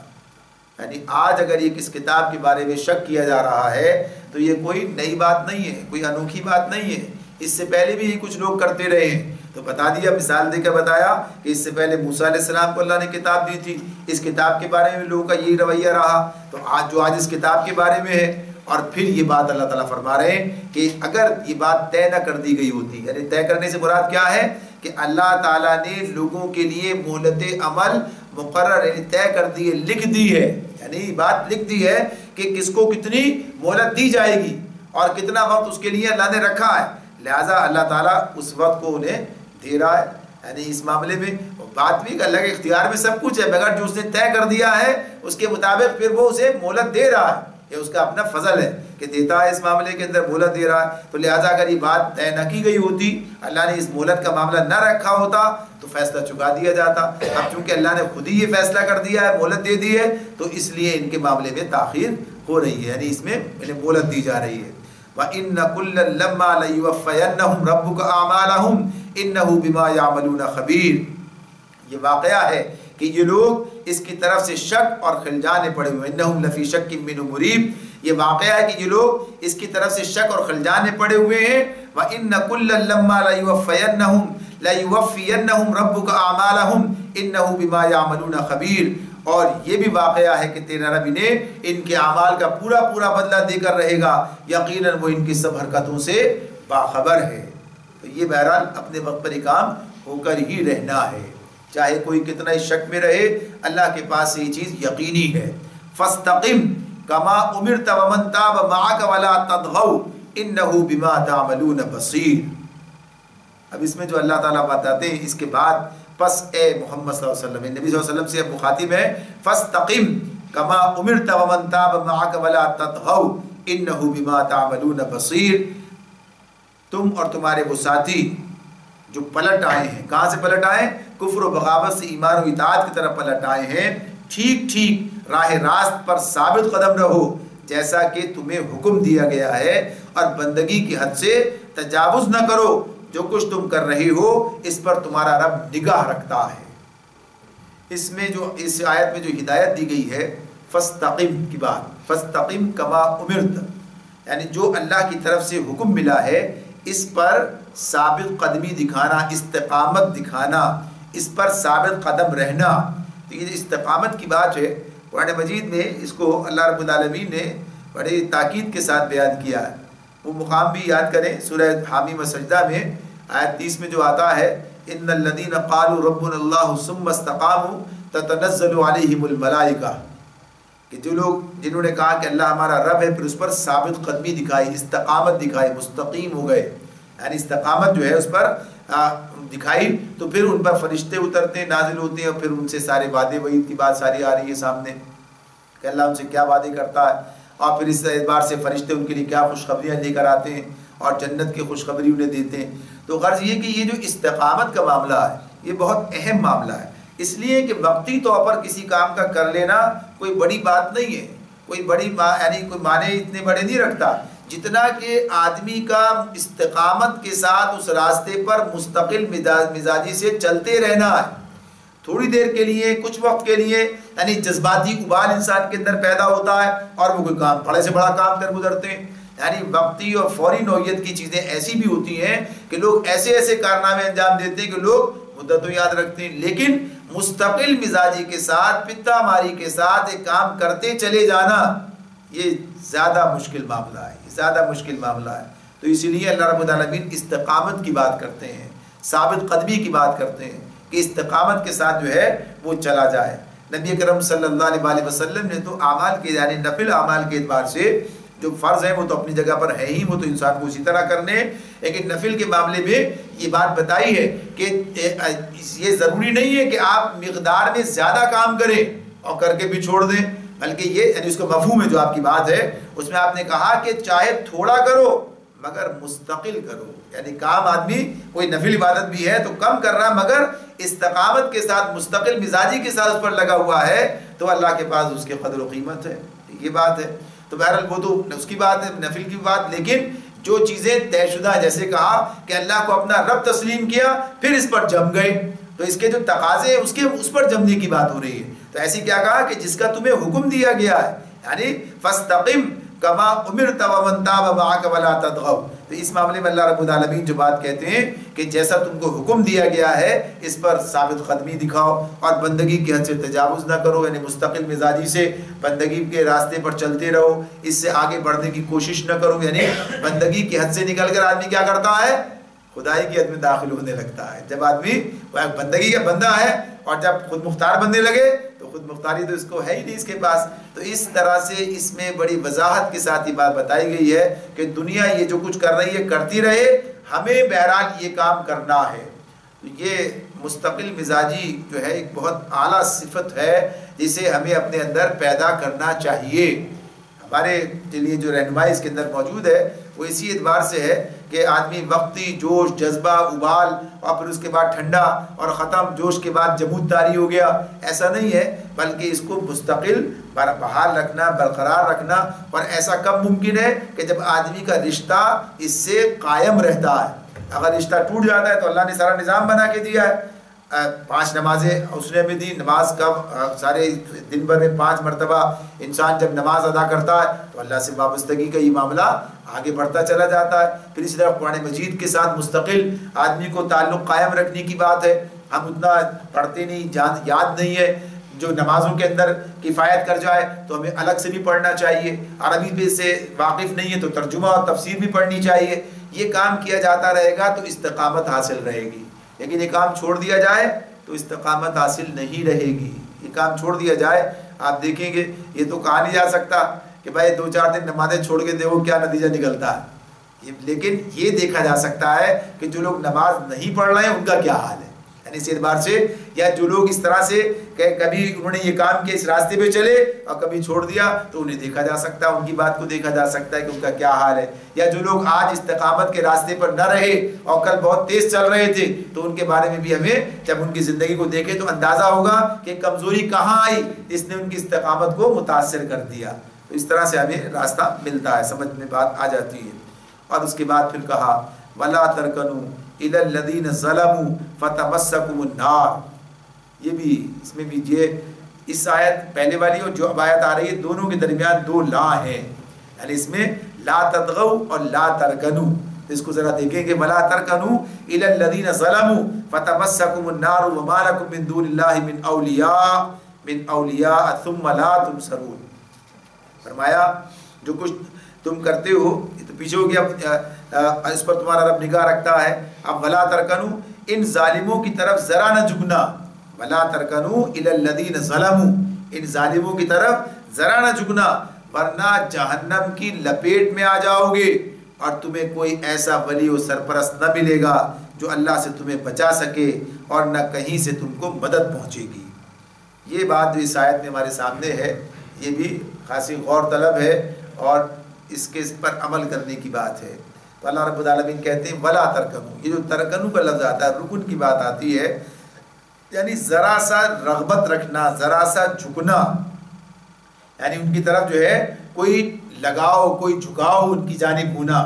یعنی آج اگر یہ کس کتاب کے بارے میں شک کیا جا رہا ہے تو یہ کوئی نئی بات نہیں ہے، کوئی انوکھی بات نہیں ہے، اس سے پہلے بھی کچھ لوگ کرتے رہے ہیں۔ تو بتا دیا، مثال دے کر بتایا کہ اس سے پہلے موسیٰ علیہ السلام کو اللہ نے کتاب دی تھی، اس کتاب کے بارے میں لوگوں کا یہی رویہ رہا، تو آج اس کتاب کے بارے میں ہے۔ اور پھر یہ بات اللہ تعالیٰ فرما رہے ہیں کہ اگر یہ بات طے نہ کر دی گئی ہوتی، یعنی طے کرنے سے مراد کیا ہے کہ اللہ تعالیٰ نے لوگوں کے لیے مہلت عمل مقرر، یعنی طے کر دی ہے، لکھ دی ہے، یعنی بات لکھ دی ہے کہ کس کو کتنی مہلت دی جائے گی اور کتنا وقت اس کے لیے اللہ نے رکھا ہے، لہٰذا اللہ تعالیٰ اس وقت کو انہیں دے رہا ہے۔ یعنی اس معاملے میں بات بھی اللہ کے اختیار میں سب کچھ ہے، مگر جو اس نے طے کر دیا ہے اس کے مطابق پھر وہ اسے مہلت دے رہا ہے، یہ اس کا اپنا فضل ہے کہ دیتا ہے، اس معاملے کے اندر مہلت دے رہا ہے۔ تو لہٰذا اگر یہ بات طے نہ کی گئی ہوتی، اللہ نے اس مہلت کا معاملہ نہ رکھا ہوتا تو فیصلہ چکا دیا جاتا۔ اب چونکہ اللہ نے خود ہی یہ فیصلہ کر دیا ہے، مہلت دے دی ہے، تو اس لیے ان کے معاملے میں تاخیر ہو رہی ہے، یعنی اس میں انہیں مہلت دی جا رہی ہے۔ وَإِنَّ كُلًّا لَمَّا لَيُوَفَّيَنَّهُمْ رَبُّكَ أَعْمَالَهُمْ إِنَّهُ بِمَا يَعْمَلُونَ خَبِيرٌ۔ یہ واقعہ ہے کہ یہ لوگ اس کی طرف سے شک اور خلجانے پڑے ہوئے، إِنَّهُمْ لَفِي شَكٍّ مِّنْهُ مُرِيبٍ۔ یہ واقعہ ہے کہ یہ لوگ اس کی طرف سے شک اور خلجانے پڑے ہوئے ہیں۔ وَإِنَّ كُلًّا لَمَّا لَيُوَفِّيَنَّهُمْ رَبُّكَ أَعْمَالَهُمْ إِنَّهُ بِمَا يَعْمَلُونَ خَبِيرٌ۔ اور یہ بھی واقعہ ہے کہ تیرا رب انہیں ان کے اعمال کا پورا پورا بدلہ دے کر رہے گا، یقیناً وہ ان کی سب حرکتوں سے باخبر ہے۔ تو یہ بہرحال اپنے وقت پر کام ہو کر ہی رہنا ہے، چاہے کوئی کتنا ہی شک میں رہے، اللہ کے پاس یہ چیز یقینی ہے۔ فَاسْتَقِمْ كَمَا أُمِرْتَ وَمَنْ تَابَ مَعَكَ وَلَا تَطْغَوْا إِنَّهُ بِمَا تَعْمَلُونَ بَصِيرٌ۔ اب اس میں جو اللہ تعالیٰ بتاتے ہیں، اس کے بعد پس اے محمد صلی اللہ علیہ وسلم، نبی صلی اللہ علیہ وسلم سے مخاطب ہے، فَاسْتَقِمْ كَمَا أُمِرْتَ وَمَنْ تَابَ مَعَكَ وَلَا تَطْغَوْا إِنَّهُ بِمَا تَعْمَلُونَ بَصِيرٌ۔ تم اور تمہارے وہ ساتھی جو پلٹ آئے ہیں، کہاں سے پلٹ آئے؟ کفر و بغاوت سے ایمان و اطاعت کی طرف پلٹ آئے ہیں، ٹھیک ٹھیک راہ راست پر ثابت قدم رہو جیسا کہ تمہیں حکم دیا گیا ہے، اور بندگی کی حد سے تجاوز نہ کرو، جو کچھ تم کر رہے ہو اس پر تمہارا رب نگاہ رکھتا ہے۔ اس میں جو اس آیت میں جو ہدایت دی گئی ہے فاستقم کی بات، فاستقم کما امرت، یعنی جو اللہ کی طرف سے حکم ملا ہے اس پر ثابت قدمی دکھانا، استقامت دکھانا، اس پر ثابت قدم رہنا۔ تو یہ استقامت کی بات ہے، قرآن مجید میں اس کو اللہ رب العالمین نے بڑے تاکید کے ساتھ بیان کیا ہے۔ وہ مقام بھی یاد کریں، سورہ حامیم سجدہ میں آیت 30 میں جو آتا ہے، ان الذین قالوا ربنا اللہ ثم استقاموا تتنزل علیہم الملائکہ، کہ جو لوگ جنہوں نے کہا کہ اللہ ہمارا رب ہے، پھر اس پر ثابت قدمی دکھائی، استقامت دکھائی، مستقیم ہو گئے، یعنی استقامت جو ہے اس پر دکھائی، تو پھر ان پر فرشتے اترتے ہیں، نازل ہوتے ہیں، اور پھر ان سے سارے وعدے وعید کی بات ساری آ رہی ہے سامنے کہ اللہ ان سے کیا وعدے کرتا ہے، اور پھر اس اعتبار سے فرشتے ان کے لیے کیا خوشخبریاں لے کر آتے ہیں اور جنت کی خوشخبری انہیں دیتے ہیں۔ تو غرض یہ کہ یہ جو استقامت کا معاملہ ہے یہ بہت اہم معاملہ ہے، اس لیے کہ وقتی طور پر کسی کام کا کر لینا کوئی بڑی بات نہیں ہے، کوئی بڑی یعنی کوئی معنی اتنے بڑے نہیں رکھتا، جتنا کہ آدمی کا استقامت کے ساتھ اس راستے پر مستقل مزاجی سے چلتے رہنا ہے۔ تھوڑی دیر کے لیے، کچھ وقت کے لیے، یعنی جذباتی ابال انسان کے اندر پیدا ہوتا ہے اور وہ کوئی کام بڑے سے بڑا کام کر گزرتے ہیں، یعنی وقتی اور فوری نوعیت کی چیزیں ایسی بھی ہوتی ہیں کہ لوگ ایسے ایسے کارنامے انجام دیتے ہیں کہ لوگ مدت تو یاد رکھتے ہیں، لیکن مستقل مزاجی کے ساتھ پتا ماری کے ساتھ ایک کام کرتے چلے جانا یہ زیادہ مشکل معاملہ ہے، یہ زیادہ مشکل معاملہ ہے۔ تو اسی لیے اللہ رب العالمین استقامت کی بات کرتے ہیں، ثابت قدمی کی بات کرتے ہیں کہ استقامت کے ساتھ جو ہے وہ چلا جائے۔ نبی اکرم صلی اللہ علیہ وسلم نے تو اعمال کے یعنی نفل اعمال کے اعتبار سے جو فرض ہیں وہ تو اپنی جگہ پر ہے ہی، وہ تو انسان کو اسی طرح کرنے ہیں، لیکن نفل کے معاملے میں یہ بات بتائی ہے کہ یہ ضروری نہیں ہے کہ آپ مقدار میں زیادہ کام کریں اور کر کے بھی چھوڑ دیں، بلکہ یہ یعنی اس کو مفہوم ہے جو آپ کی بات ہے اس میں آپ نے کہا کہ چاہے تھوڑا کرو مگر مستقل کرو، یعنی کام آدمی کوئی نفل عبادت بھی ہے تو کم کر رہا مگر استقامت کے ساتھ مستقل مزاجی کے ساتھ اس پر لگا ہوا ہے تو اللہ کے پاس اس کے قدر و قیمت ہے، یہ بات ہے۔ تو بہرحال وہ تو اس کی بات ہے نفل کی بات، لیکن جو چیزیں طے شدہ جیسے کہا کہ اللہ کو اپنا رب تسلیم کیا پھر اس پر جم گئے تو اس کے جو تقاضے ہیں اس پر جمنے کی بات ہو رہی ہے۔ تو ایسی کیا کہا کہ جس کا تمہیں حکم دیا گیا ہے یعنی فاستقم کما امرت ومن تاب معک ولا تطغوا، تو اس معاملے میں اللہ رب العالمین جو بات کہتے ہیں کہ جیسا تم کو حکم دیا گیا ہے اس پر ثابت قدمی دکھاؤ اور بندگی کی حد سے تجاوز نہ کرو، یعنی مستقل مزاجی سے بندگی کے راستے پر چلتے رہو، اس سے آگے بڑھنے کی کوشش نہ کرو، یعنی بندگی کی حد سے نکل کر آدمی کیا کرتا ہے خدائی کی حد میں داخل ہونے لگتا ہے۔ جب آدمی بندگی کا بندہ ہے اور جب خود مختار بننے لگے تو خود مختاری تو اس کو ہے ہی نہیں اس کے پاس۔ تو اس طرح سے اس میں بڑی وضاحت کے ساتھ یہ بات بتائی گئی ہے کہ دنیا یہ جو کچھ کر رہی ہے کرتی رہے، ہمیں بہرحال یہ کام کرنا ہے۔ تو یہ مستقل مزاجی جو ہے ایک بہت اعلیٰ صفت ہے جسے ہمیں اپنے اندر پیدا کرنا چاہیے۔ ہمارے لیے جو رہنمائی اس کے اندر موجود ہے وہ اسی اعتبار سے ہے کہ آدمی وقتی جوش جذبہ ابال اور پھر اس کے بعد ٹھنڈا اور ختم، جوش کے بعد جمود طاری ہو گیا، ایسا نہیں ہے، بلکہ اس کو مستقل بحال رکھنا، برقرار رکھنا۔ اور ایسا کب ممکن ہے کہ جب آدمی کا رشتہ اس سے قائم رہتا ہے۔ اگر رشتہ ٹوٹ جاتا ہے تو اللہ نے سارا نظام بنا کے دیا ہے، 5 نمازیں اس نے بھی دی، نماز کا سارے دن بھر میں 5 مرتبہ انسان جب نماز ادا کرتا ہے تو اللہ سے وابستگی کا یہ معاملہ آگے بڑھتا چلا جاتا ہے۔ پھر اسی طرح قرآن مجید کے ساتھ مستقل آدمی کو تعلق قائم رکھنے کی بات ہے۔ ہم اتنا پڑھتے نہیں، یاد نہیں ہے، جو نمازوں کے اندر کفایت کر جائے تو ہمیں الگ سے بھی پڑھنا چاہیے، عربی پہ سے واقف نہیں ہے تو ترجمہ اور تفسیر بھی پڑھنی چاہیے۔ یہ کام کیا جاتا رہے گا تو استقامت حاصل رہے گی، لیکن یہ کام چھوڑ دیا جائے تو استقامت حاصل نہیں رہے گی۔ یہ کام چھوڑ دیا جائے، آپ دیکھیں گے یہ تو کہا نہیں جا سکتا کہ بھائی 2-4 دن نمازیں چھوڑ کے دیکھو کیا نتیجہ نکلتا ہے، لیکن یہ دیکھا جا سکتا ہے کہ جو لوگ نماز نہیں پڑھ رہے ہیں ان کا کیا حال ہے، یعنی اس اعتبار سے، یا جو لوگ اس طرح سے کہ کبھی انہوں نے یہ کام کیا اس راستے پہ چلے اور کبھی چھوڑ دیا تو انہیں دیکھا جا سکتا ہے، ان کی بات کو دیکھا جا سکتا ہے کہ ان کا کیا حال ہے۔ یا جو لوگ آج استقامت کے راستے پر نہ رہے اور کل بہت تیز چل رہے تھے تو ان کے بارے میں بھی ہمیں جب ان کی زندگی کو دیکھے تو اندازہ ہوگا کہ کمزوری کہاں آئی جس نے ان کی استقامت کو متاثر کر دیا۔ تو اس طرح سے ہمیں راستہ ملتا ہے، سمجھ میں بات آ جاتی ہے۔ اور اس کے بعد پھر کہا وَلَا تَرْكَنُوا إِلَى الَّذِينَ ظَلَمُوا فَتَمَسَّكُمُ النَّارُ، یہ بھی اس میں بھی یہ اس آیت پہلے والی اور جو اب آیت آ رہی ہے دونوں کے درمیان 2 لا ہیں، یعنی اس میں لا تطغوا اور لا ترکنوا، اس کو ذرا دیکھیں کہ وَلَا تَرْكَنُوا إِلَى الَّذِينَ ظَلَمُوا فَتَمَسَّكُمُ النَّارُ وَمَا لَكُم مِّن دُونِ اللَّهِ مِنْ أَوْلِيَاءَ ثُمَّ لَا تُنصَرُونَ۔ فرمایا جو کچھ تم کرتے ہو یہ تو پیچھے ہو گیا، اس پر تمہارا رب نگاہ رکھتا ہے۔ اب ولا ترکنوا، ان ظالموں کی طرف ذرا نہ جھکنا، ولا ترکنوا الی الذین ظلموا، ان ظالموں کی طرف ذرا نہ جھکنا ورنہ جہنم کی لپیٹ میں آ جاؤ گے اور تمہیں کوئی ایسا ولی و سرپرست نہ ملے گا جو اللہ سے تمہیں بچا سکے اور نہ کہیں سے تم کو مدد پہنچے گی۔ یہ بات جو اس آیت میں ہمارے سامنے ہے یہ بھی خاصی غور طلب ہے اور اس کے پر عمل کرنے کی بات ہے۔ تو اللہ رب العالمین کہتے ہیں ولا ترکنوا، یہ جو ترکنوا کا لفظ آتا ہے رکن کی بات آتی ہے، یعنی ذرا سا رغبت رکھنا، ذرا سا جھکنا، یعنی ان کی طرف جو ہے کوئی لگاؤ، کوئی جھکاؤ ان کی جانب ہونا۔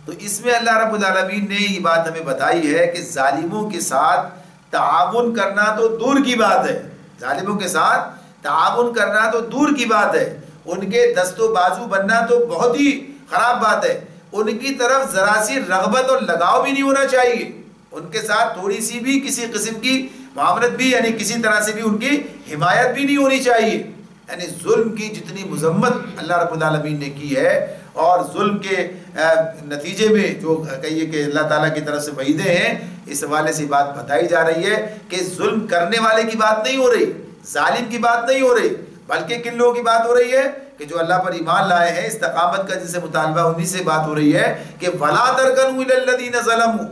تو اس میں اللہ رب العالمین نے یہ بات ہمیں بتائی ہے کہ ظالموں کے ساتھ تعاون کرنا تو دور کی بات ہے، ظالموں کے ساتھ تعاون کرنا تو دور کی بات ہے، ان کے دست و بازو بننا تو بہت ہی خراب بات ہے، ان کی طرف ذرا سی رغبت اور لگاؤ بھی نہیں ہونا چاہیے، ان کے ساتھ تھوڑی سی بھی کسی قسم کی معاونت بھی یعنی کسی طرح سے بھی ان کی حمایت بھی نہیں ہونی چاہیے. یعنی ظلم کی جتنی مذمت اللہ رب العالمین نے کی ہے اور ظلم کے نتیجے میں جو کہیے کہ اللہ تعالیٰ کی طرف سے وعیدیں ہیں، اس حوالے سے بات بتائی جا رہی ہے کہ ظلم کرنے والے کی بات نہیں ہو رہی، ظالم کی بات نہیں ہو رہی، بلکہ کن لوگوں کی بات ہو رہی ہے کہ جو اللہ پر ایمان لائے ہیں، استقامت کا جن سے مطالبہ انہی سے بات ہو رہی ہے کہ وَلَا تَرْكَنُوا إِلَى الَّذِينَ ظَلَمُوا،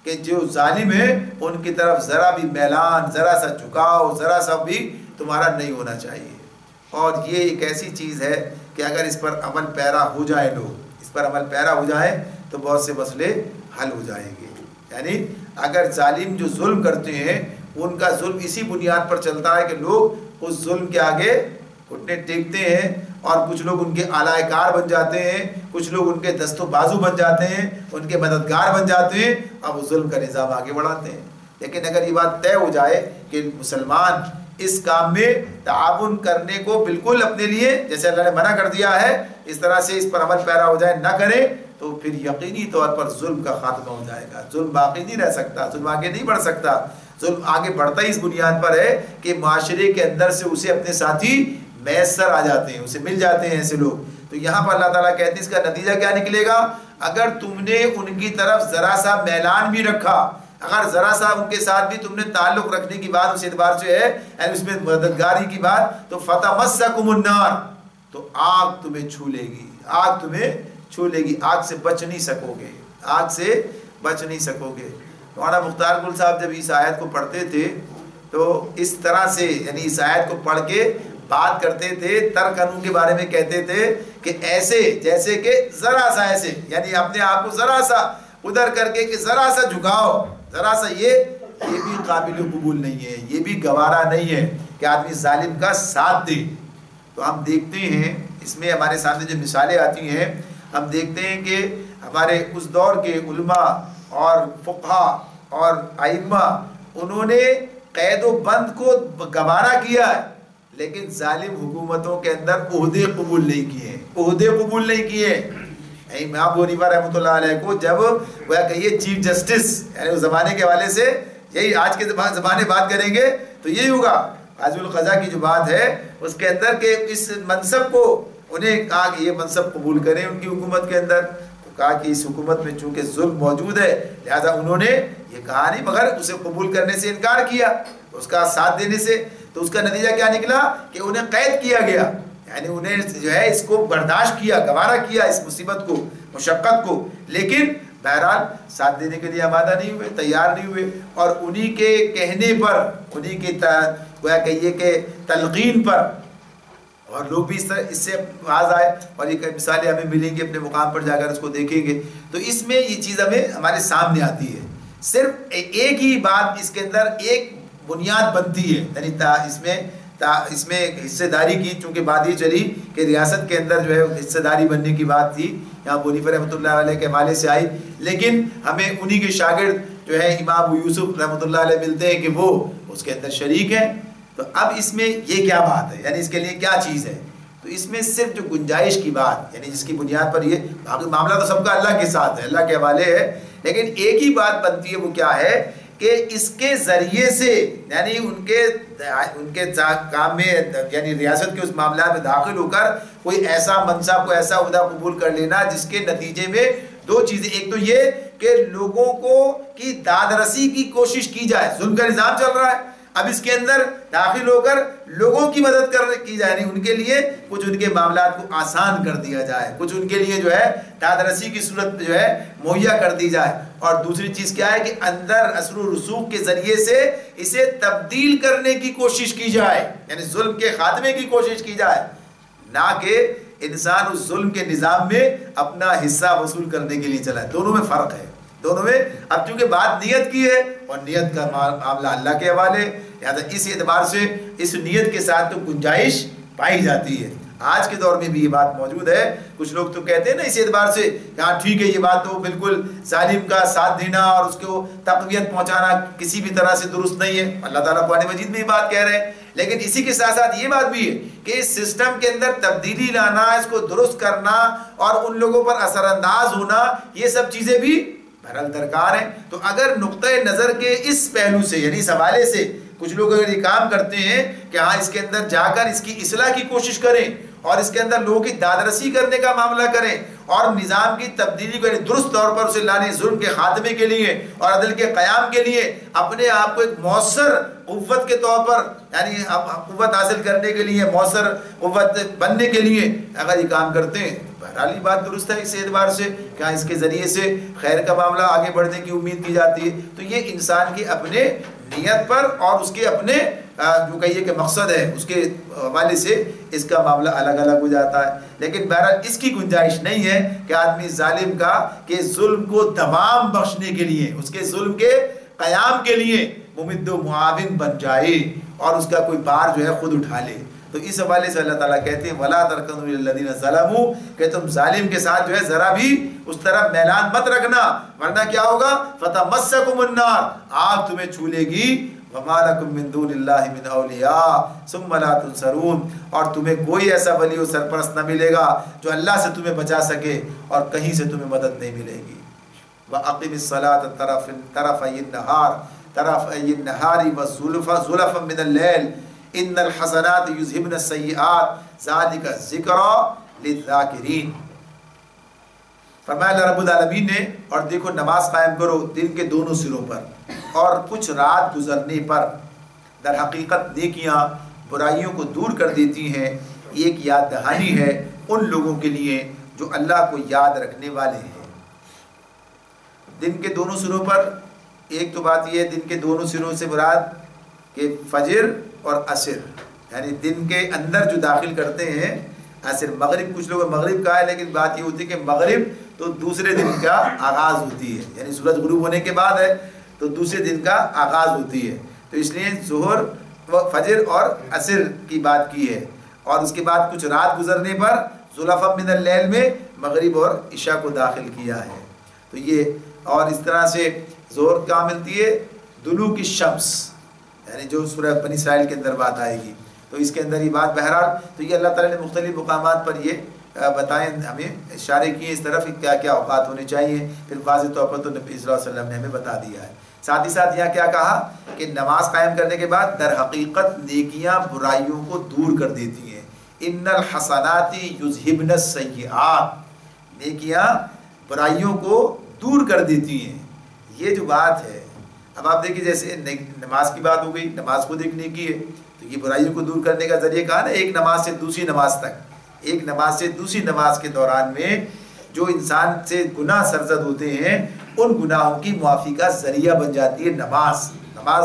کہ جو ظالم ہیں ان کی طرف ذرا بھی میلان، ذرا سا جھکاؤ، ذرا سا بھی تمہارا نہیں ہونا چاہیے. اور یہ ایک ایسی چیز ہے کہ اگر اس پر عمل پیرا ہو جائے، لوگ اس پر عمل پیرا ہو جائیں تو بہت سے مسئلے حل ہو جائیں گے. یعنی اگر ظالم جو ظلم کرتے ہیں ان کا ظلم اسی بنیاد پر چلتا ہے کہ لوگ اس ظلم کے آگے گھٹنے ٹیکتے ہیں اور کچھ لوگ ان کے اعلی کار بن جاتے ہیں، کچھ لوگ ان کے دست و بازو بن جاتے ہیں، ان کے مددگار بن جاتے ہیں، اب وہ ظلم کا نظام آگے بڑھاتے ہیں. لیکن اگر یہ بات طے ہو جائے کہ مسلمان اس کام میں تعاون کرنے کو بالکل اپنے لیے جیسے اللہ نے منع کر دیا ہے اس طرح سے اس پر عمل پیرا ہو جائے، نہ کرے، تو پھر یقینی طور پر ظلم کا خاتمہ ہو جائے گا. ظلم باقی نہیں رہ سکتا، ظلم آگے نہیں بڑھ سکتا. ظلم آگے بڑھتا ہی اس بنیاد پر ہے کہ معاشرے کے اندر سے اسے اپنے ساتھی میسر آ جاتے ہیں، اسے مل جاتے ہیں ایسے لوگ. تو یہاں پر اللہ تعالیٰ کہتے ہیں اس کا نتیجہ کیا نکلے گا؟ اگر تم نے ان کی طرف ذرا سا میلان بھی رکھا، اگر ذرا سا ان کے ساتھ بھی تم نے تعلق رکھنے کی بات اس اعتبار سے ہے یعنی اس میں مددگاری کی بات، تو فتمسکم النار، تو آگ تمہیں چھو لے گی، آگ تمہیں چھو لے گی، آگ سے بچ نہیں سکو گے، آگ سے بچ نہیں سکو گے. مولانا مختار گل صاحب جب اس آیت کو پڑھتے تھے تو اس طرح سے یعنی اس آیت کو پڑھ کے بات کرتے تھے، ترکنو کے بارے میں کہتے تھے کہ ایسے جیسے کہ ذرا سا ایسے یعنی اپنے آپ کو ذرا سا ادھر کر کے کہ ذرا سا جھکاؤ، ذرا سا یہ بھی قابل قبول نہیں ہے، یہ بھی گوارا نہیں ہے کہ آدمی ظالم کا ساتھ دے. تو ہم دیکھتے ہیں اس میں ہمارے سامنے جو مثالیں آتی ہیں، ہم دیکھتے ہیں کہ ہمارے اس دور کے علماء اور فقہا اور ائمہ انہوں نے قید و بند کو گوارا کیا ہے، لیکن ظالم حکومتوں کے اندر عہدے قبول نہیں کیے، عہدے قبول نہیں کیے. امام ابو حنیفہ رحمۃ اللہ علیہ کو جب وہ کہیے چیف جسٹس یعنی اس زمانے کے حوالے سے یہی آج کے زمانے بات کریں گے تو یہی ہوگا، حاضر القضاء کی جو بات ہے اس کے اندر کہ اس منصب کو انہیں کہا کہ یہ منصب قبول کریں ان کی حکومت کے اندر. تو کہا کہ اس حکومت میں چونکہ ظلم موجود ہے لہذا انہوں نے یہ کہا نہیں مگر اسے قبول کرنے سے انکار کیا، اس کا ساتھ دینے سے. تو اس کا نتیجہ کیا نکلا کہ انہیں قید کیا گیا، یعنی انہیں جو ہے اس کو برداشت کیا، گوارا کیا اس مصیبت کو، مشقت کو، لیکن بہرحال ساتھ دینے کے لیے آمادہ نہیں ہوئے، تیار نہیں ہوئے. اور انہی کے کہنے پر، انہی کے گویا کہیے کہ تلقین پر اور لوگ بھی اس سے باز آئے. اور یہ مثالیں ہمیں ملیں گی اپنے مقام پر جا کر اس کو دیکھیں گے. تو اس میں یہ چیز ہمیں ہمارے سامنے آتی ہے. صرف ایک ہی بات اس کے اندر ایک بنیاد بنتی ہے، یعنی اس میں حصہ داری کی چونکہ بات یہ چلی کہ ریاست کے اندر جو ہے حصہ داری بننے کی بات تھی، یہاں ابو حنیفہ رحمۃ اللہ علیہ کے حوالے سے آئی، لیکن ہمیں انہی کے شاگرد جو ہے امام ابو یوسف رحمۃ اللہ علیہ ملتے ہیں کہ وہ اس کے اندر شریک ہیں. تو اب اس میں یہ کیا بات ہے، یعنی اس کے لیے کیا چیز ہے؟ تو اس میں صرف جو گنجائش کی بات یعنی جس کی بنیاد پر یہ باقی معاملہ تو سب کا اللہ کے ساتھ ہے، اللہ کے حوالے ہے، لیکن ایک ہی بات بنتی ہے وہ کیا ہے کہ اس کے ذریعے سے یعنی ان کے کام میں یعنی ریاست کے اس معاملات میں داخل ہو کر کوئی ایسا منصب، کوئی ایسا عہدہ قبول کر لینا جس کے نتیجے میں دو چیزیں، ایک تو یہ کہ لوگوں کو کی داد رسی کی کوشش کی جائے، ظلم کا نظام چل رہا ہے، اب اس کے اندر داخل ہو کر لوگوں کی مدد کی جائے، ان کے لیے کچھ ان کے معاملات کو آسان کر دیا جائے، کچھ ان کے لیے جو ہے داد رسی کی صورت جو ہے مہیا کر دی جائے. اور دوسری چیز کیا ہے کہ اندر اثر و رسوخ کے ذریعے سے اسے تبدیل کرنے کی کوشش کی جائے، یعنی ظلم کے خاتمے کی کوشش کی جائے، نہ کہ انسان اس ظلم کے نظام میں اپنا حصہ وصول کرنے کے لیے چلا ہے. دونوں میں فرق ہے، دونوں میں. اب چونکہ بات نیت کی ہے اور نیت کا معاملہ اللہ کے حوالے، لہٰذا اس اعتبار سے اس نیت کے ساتھ تو گنجائش پائی جاتی ہے. آج کے دور میں بھی یہ بات موجود ہے. کچھ لوگ تو کہتے ہیں نا اس اعتبار سے کہ ہاں ٹھیک ہے یہ بات تو بالکل ظالم کا ساتھ دینا اور اس کو تقویت پہنچانا کسی بھی طرح سے درست نہیں ہے. اللہ تعالیٰ قرآن مجید میں یہ بات کہہ رہے ہیں، لیکن اسی کے ساتھ ساتھ یہ بات بھی ہے کہ اس سسٹم کے اندر تبدیلی لانا، اس کو درست کرنا اور ان لوگوں پر اثر انداز ہونا، یہ سب چیزیں بھی بہرحال درکار ہے۔ تو اگر نقطۂ نظر کے اس پہلو سے یعنی اس حوالے سے کچھ لوگ اگر یہ کام کرتے ہیں کہ ہاں اس کے اندر جا کر اس کی اصلاح کی کوشش کریں اور اس کے اندر لوگوں کی دادرسی کرنے کا معاملہ کریں اور نظام کی تبدیلی کو درست طور پر اسے لانے، ظلم کے خاتمے کے لیے اور عدل کے قیام کے لیے اپنے آپ کو ایک مؤثر قوت کے طور پر یعنی قوت حاصل کرنے کے لیے، مؤثر قوت بننے کے لیے اگر یہ کام کرتے ہیں، بہرحال یہ بات درست ہے اس اعتبار سے کہ اس کے ذریعے سے خیر کا معاملہ آگے بڑھنے کی امید کی جاتی ہے۔ تو یہ انسان کی اپنے نیت پر اور اس کے اپنے جو کہیے کہ مقصد ہے اس کے حوالے سے اس کا معاملہ الگ الگ ہو جاتا ہے۔ لیکن بہرحال اس کی گنجائش نہیں ہے کہ آدمی ظالم کا کہ ظلم کو دوام بخشنے کے لیے، اس کے ظلم کے قیام کے لیے ممد و معاون بن جائے اور اس کا کوئی بار جو ہے خود اٹھا لے۔ تو اس حوالے سے اللہ تعالیٰ کہتے ہیں وَلَا تَرْكَنُوا إِلَى الَّذِينَ ظَلَمُوا کہ تم ظالم کے ساتھ جو ہے ذرا بھی اس طرف میلان مت رکھنا، ورنہ کیا ہوگا فَتَمَسَّكُمُ النَّارُ آگ تمہیں چھو لے گی، وَمَا لَكُم مِّن دُونِ اللَّهِ مِنْ أَوْلِيَاءَ ثُمَّ لَا تُنصَرُونَ اور تمہیں کوئی ایسا ولی و سرپرست نہ ملے گا جو اللہ سے تمہیں بچا سکے اور کہیں سے تمہیں مدد نہیں ملے گی۔ وَأَقِمِ الصَّلَاةَ طَرَفَيِ النَّهَارِ وَزُلَفًا مِّنَ اللَّيْلِ ان الحسنات یذہبن السیئات ذالک ذکری للذاکرین۔ فرمایا اللہ رب العالمین نے اور دیکھو نماز قائم کرو دن کے دونوں سروں پر اور کچھ رات گزرنے پر، در حقیقت نیکیاں برائیوں کو دور کر دیتی ہیں، ایک یاد دہانی ہے ان لوگوں کے لیے جو اللہ کو یاد رکھنے والے ہیں۔ دن کے دونوں سروں پر ایک تو بات یہ ہے دن کے دونوں سروں سے مراد کہ فجر اور عصر یعنی دن کے اندر جو داخل کرتے ہیں عصر، مغرب کچھ لوگ مغرب کا ہے لیکن بات یہ ہوتی ہے کہ مغرب تو دوسرے دن کا آغاز ہوتی ہے، یعنی سورج غروب ہونے کے بعد ہے تو دوسرے دن کا آغاز ہوتی ہے، تو اس لیے ظہر فجر اور عصر کی بات کی ہے، اور اس کے بعد کچھ رات گزرنے پر ذُلَفًا مِّنَ اللَّيْلِ میں مغرب اور عشاء کو داخل کیا ہے۔ تو یہ اور اس طرح سے ظہر کہاں ملتی ہے؟ دلوک الشمس یعنی جو سورہ بنی اسرائیل کے اندر بات آئے گی، تو اس کے اندر یہ بات بہرحال تو یہ اللہ تعالیٰ نے مختلف مقامات پر یہ بتائیں ہمیں اشارے کیے اس طرف کیا کیا اوقات ہونے چاہیے، پھر واضح طور پر تو نبی صلی اللہ علیہ وسلم نے ہمیں بتا دیا ہے۔ ساتھ ہی ساتھ یہاں کیا کہا کہ نماز قائم کرنے کے بعد در حقیقت نیکیاں برائیوں کو دور کر دیتی ہیں، ان الحسنات یذہبن السیئات نیکیاں برائیوں کو دور کر دیتی ہیں۔ یہ جو بات ہے اب آپ دیکھیے جیسے نماز کی بات ہو گئی، نماز خود ایک نیکی ہے، تو یہ برائیوں کو دور کرنے کا ذریعہ کہا نا ایک نماز سے دوسری نماز تک، ایک نماز سے دوسری نماز کے دوران میں جو انسان سے گناہ سرزد ہوتے ہیں ان گناہوں کی معافی کا ذریعہ بن جاتی ہے نماز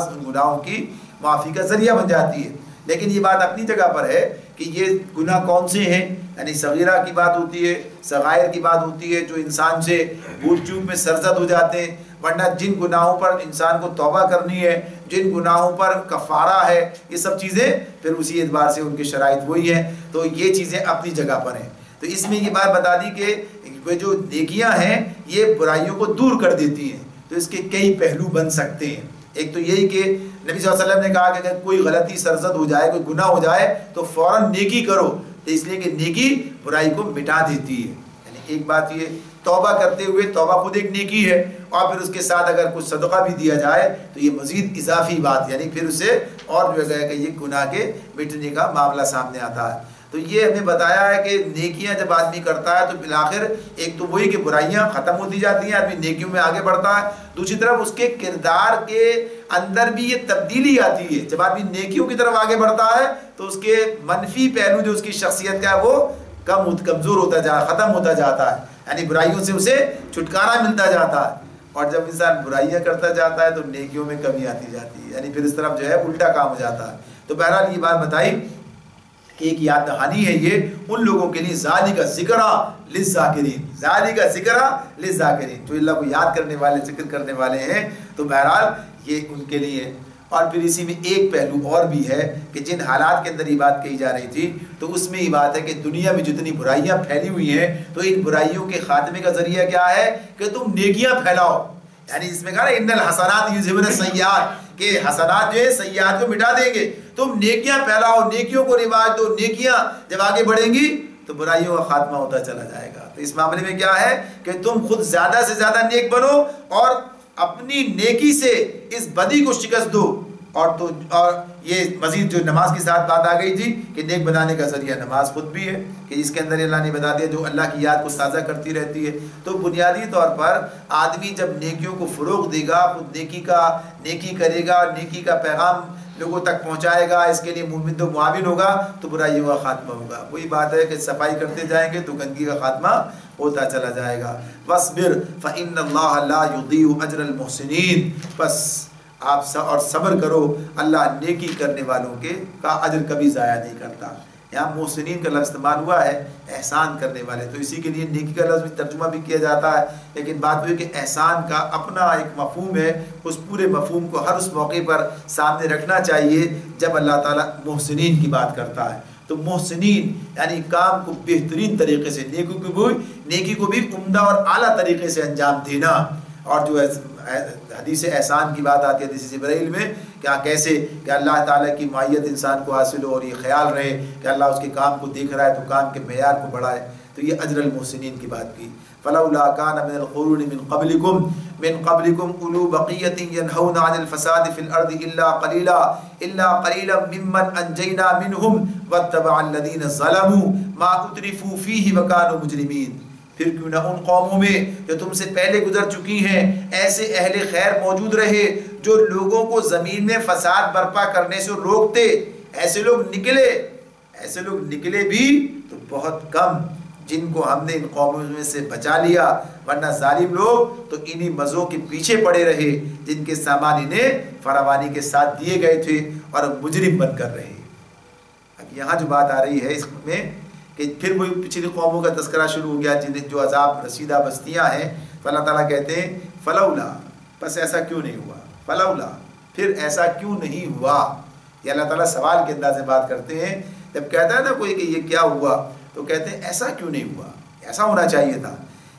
ان گناہوں کی معافی کا ذریعہ بن جاتی ہے۔ لیکن یہ بات اپنی جگہ پر ہے کہ یہ گناہ کون سے ہیں، یعنی صغیرہ کی بات ہوتی ہے، صغائر کی بات ہوتی ہے جو انسان سے بھول چوک میں سرزد ہو جاتے ہیں، ورنہ جن گناہوں پر انسان کو توبہ کرنی ہے، جن گناہوں پر کفارہ ہے، یہ سب چیزیں پھر اسی اعتبار سے ان کے شرائط وہی ہیں، تو یہ چیزیں اپنی جگہ پر ہیں۔ تو اس میں یہ بات بتا دی کہ جو نیکیاں ہیں یہ برائیوں کو دور کر دیتی ہیں، تو اس کے کئی پہلو بن سکتے ہیں۔ ایک تو یہی کہ نبی صلی اللہ علیہ وسلم نے کہا کہ اگر کوئی غلطی سرزد ہو جائے، کوئی گناہ ہو جائے تو فوراً نیکی کرو، تو اس لیے کہ نیکی برائی کو مٹا دیتی ہے۔ یعنی ایک بات یہ توبہ کرتے ہوئے توبہ خود ایک نیکی ہے، اور پھر اس کے ساتھ اگر کچھ صدقہ بھی دیا جائے تو یہ مزید اضافی بات، یعنی پھر اسے اور جو ہے کہ یہ گناہ کے مٹنے کا معاملہ سامنے آتا ہے۔ تو یہ ہمیں بتایا ہے کہ نیکیاں جب آدمی کرتا ہے تو بالآخر ایک تو وہی کہ برائیاں ختم ہوتی جاتی ہیں، آدمی نیکیوں میں آگے بڑھتا ہے، دوسری طرف اس کے کردار کے اندر بھی یہ تبدیلی آتی ہے۔ جب آدمی نیکیوں کی طرف آگے بڑھتا ہے تو اس کے منفی پہلو جو اس کی شخصیت کا ہے وہ کمزور ہوتا ختم ہوتا جاتا ہے، یعنی برائیوں سے اسے چھٹکارا ملتا جاتا ہے، اور جب انسان برائیاں کرتا جاتا ہے تو نیکیوں میں کمی آتی جاتی ہے، یعنی پھر اس طرف جو ہے الٹا کام ہو جاتا ہے۔ تو بہرحال یہ بات بتائی کہ ایک یاد دہانی ہے یہ ان لوگوں کے لیے ذالک ذکری للذاکرین، ذالک ذکری للذاکرین، جو اللہ کو یاد کرنے والے ذکر کرنے والے ہیں، تو بہرحال یہ ان کے لیے۔ اور پھر اسی میں ایک پہلو اور بھی ہے کہ جن حالات کے اندر یہ بات کہی جا رہی تھی تو اس میں یہ بات ہے کہ دنیا میں جتنی برائیاں پھیلی ہوئی ہیں تو ان برائیوں کے خاتمے کا ذریعہ کیا ہے کہ تم نیکیاں پھیلاؤ، یعنی اس میں کہا نا ان الحسنات یذہبن السیئات کہ حسنات جو ہے سیئات کو مٹا دیں گے، تم نیکیاں پھیلاؤ، نیکیوں کو رواج دو، نیکیاں جب آگے بڑھیں گی تو برائیوں کا خاتمہ ہوتا چلا جائے گا۔ تو اس معاملے میں کیا ہے کہ تم خود زیادہ سے زیادہ نیک بنو اور اپنی نیکی سے اس بدی کو شکست دو۔ اور یہ مزید جو نماز کے ساتھ بات آ گئی تھی کہ نیک بنانے کا ذریعہ نماز خود بھی ہے، کہ اس کے اندر اللہ نے بتا دیا جو اللہ کی یاد کو تازہ کرتی رہتی ہے۔ تو بنیادی طور پر آدمی جب نیکیوں کو فروغ دے گا، خود نیکی کرے گا، نیکی کا پیغام لوگوں تک پہنچائے گا، اس کے لیے ممد و معاون ہوگا، تو برائیوں کا خاتمہ ہوگا۔ وہی بات ہے کہ صفائی کرتے جائیں گے تو گندگی کا خاتمہ ہوتا چلا جائے گا۔ وَاصْبِرْ فَإِنَّ اللَّهَ لَا يُضِيعُ أَجْرَ الْمُحْسِنِينَ، بس آپ اور صبر کرو، اللہ نیکی کرنے والوں کا اجر کبھی ضائع نہیں کرتا۔ یہاں محسنین کا لفظ استعمال ہوا ہے، احسان کرنے والے، تو اسی کے لیے نیکی کا لفظ بھی ترجمہ بھی کیا جاتا ہے، لیکن بات یہ کہ احسان کا اپنا ایک مفہوم ہے، اس پورے مفہوم کو ہر اس موقع پر سامنے رکھنا چاہیے جب اللہ تعالیٰ محسنین کی بات کرتا ہے۔ تو محسنین یعنی کام کو بہترین طریقے سے، نیکی کو بھی عمدہ اور اعلیٰ طریقے سے انجام دینا۔ اور جو حدیث احسان کی بات آتی ہے حدیث جبرائیل میں، کیا کیسے کہ اللہ تعالیٰ کی معیت انسان کو حاصل ہو اور یہ خیال رہے کہ اللہ اس کے کام کو دیکھ رہا ہے تو کام کے معیار کو بڑھائے، تو یہ اجر المحسنین کی بات کی۔ فلولا كان من القرون من قبلكم اولو بقية ينهون عن الفساد في الارض الا قليلا ممن انجينا منهم واتبع الذين ظلموا ما اترفوا فيه وكانوا مجرمين۔ پھر کیوں نہ ان قوموں میں جو تم سے پہلے گزر چکی ہیں ایسے اہل خیر موجود رہے جو لوگوں کو زمین میں فساد برپا کرنے سے روکتے۔ ایسے لوگ نکلے بھی تو بہت کم، جن کو ہم نے ان قوموں میں سے بچا لیا، ورنہ ظالم لوگ تو انہی مزوں کے پیچھے پڑے رہے جن کے سامان انہیں فراوانی کے ساتھ دیے گئے تھے اور مجرم بن کر رہے۔ اب یہاں جو بات آ رہی ہے اس میں کہ پھر وہی پچھلی قوموں کا تذکرہ شروع ہو گیا جنہیں جو عذاب رسیدہ بستیاں ہیں، تو اللہ تعالیٰ کہتے ہیں فلولا، بس ایسا کیوں نہیں ہوا، فلولا پھر ایسا کیوں نہیں ہوا۔ یہ اللہ تعالیٰ سوال کے انداز سے بات کرتے ہیں، جب کہتا ہے نا کوئی کہ یہ کیا ہوا تو کہتے ہیں ایسا کیوں نہیں ہوا، ایسا ہونا چاہیے تھا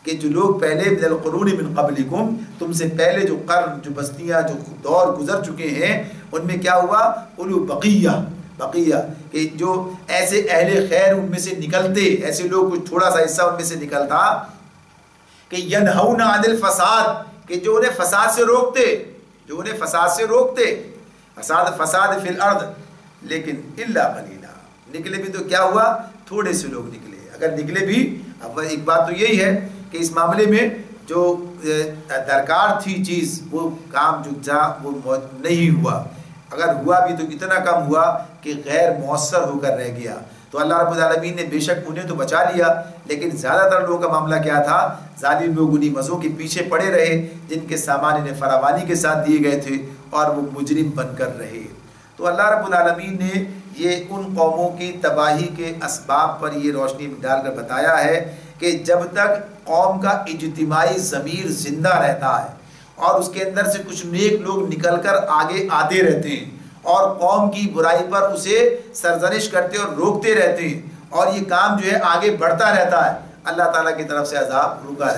کہ جو لوگ پہلے من القرون من قبلکم، تم سے پہلے جو قرن، جو بستیاں، جو دور گزر چکے ہیں، ان میں کیا ہوا، اولو بقیہ کہ جو ایسے اہل خیر ان میں سے نکلتے، ایسے لوگ کچھ تھوڑا سا حصہ ان میں سے نکلتا کہ ینہون عن الفساد، کہ جو انہیں فساد سے روکتے، فساد فی الارض، لیکن الا قلیلا، نکلے بھی تو کیا ہوا، تھوڑے سے لوگ نکلے۔ اگر نکلے بھی، اب ایک بات تو یہی ہے کہ اس معاملے میں جو درکار تھی چیز، وہ کام جو تھا وہ نہیں ہوا، اگر ہوا بھی تو اتنا کم ہوا کہ غیر مؤثر ہو کر رہ گیا۔ تو اللہ رب العالمین نے بے شک انہیں تو بچا لیا، لیکن زیادہ تر لوگوں کا معاملہ کیا تھا، ظالم لوگ انہی مزوں کے پیچھے پڑے رہے جن کے سامان انہیں فراوانی کے ساتھ دیے گئے تھے اور وہ مجرم بن کر رہے۔ تو اللہ رب العالمین نے یہ ان قوموں کی تباہی کے اسباب پر یہ روشنی ڈال کر بتایا ہے کہ جب تک قوم کا اجتماعی ضمیر زندہ رہتا ہے اور اس کے اندر سے کچھ نیک لوگ نکل کر آگے آتے رہتے ہیں اور قوم کی برائی پر اسے سرزنش کرتے اور روکتے رہتے ہیں اور یہ کام جو ہے آگے بڑھتا رہتا ہے، اللہ تعالیٰ کی طرف سے عذاب رکا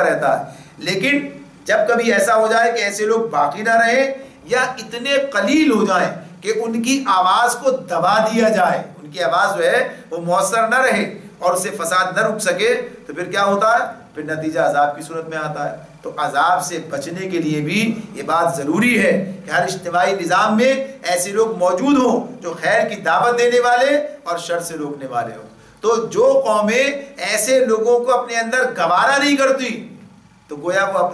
رہتا ہے۔ لیکن جب کبھی ایسا ہو جائے کہ ایسے لوگ باقی نہ رہیں یا اتنے قلیل ہو جائیں کہ ان کی آواز کو دبا دیا جائے، ان کی آواز جو ہے وہ مؤثر نہ رہے اور اسے فساد نہ رک سکے، تو پھر کیا ہوتا ہے، پھر نتیجہ عذاب کی صورت میں آتا ہے۔ تو عذاب سے بچنے کے لیے بھی یہ بات ضروری ہے کہ ہر اجتماعی نظام میں ایسے لوگ موجود ہوں جو خیر کی دعوت دینے والے اور شر سے روکنے والے ہوں۔ تو جو قومیں ایسے لوگوں کو اپنے اندر گوارا نہیں کرتی تو گویا وہ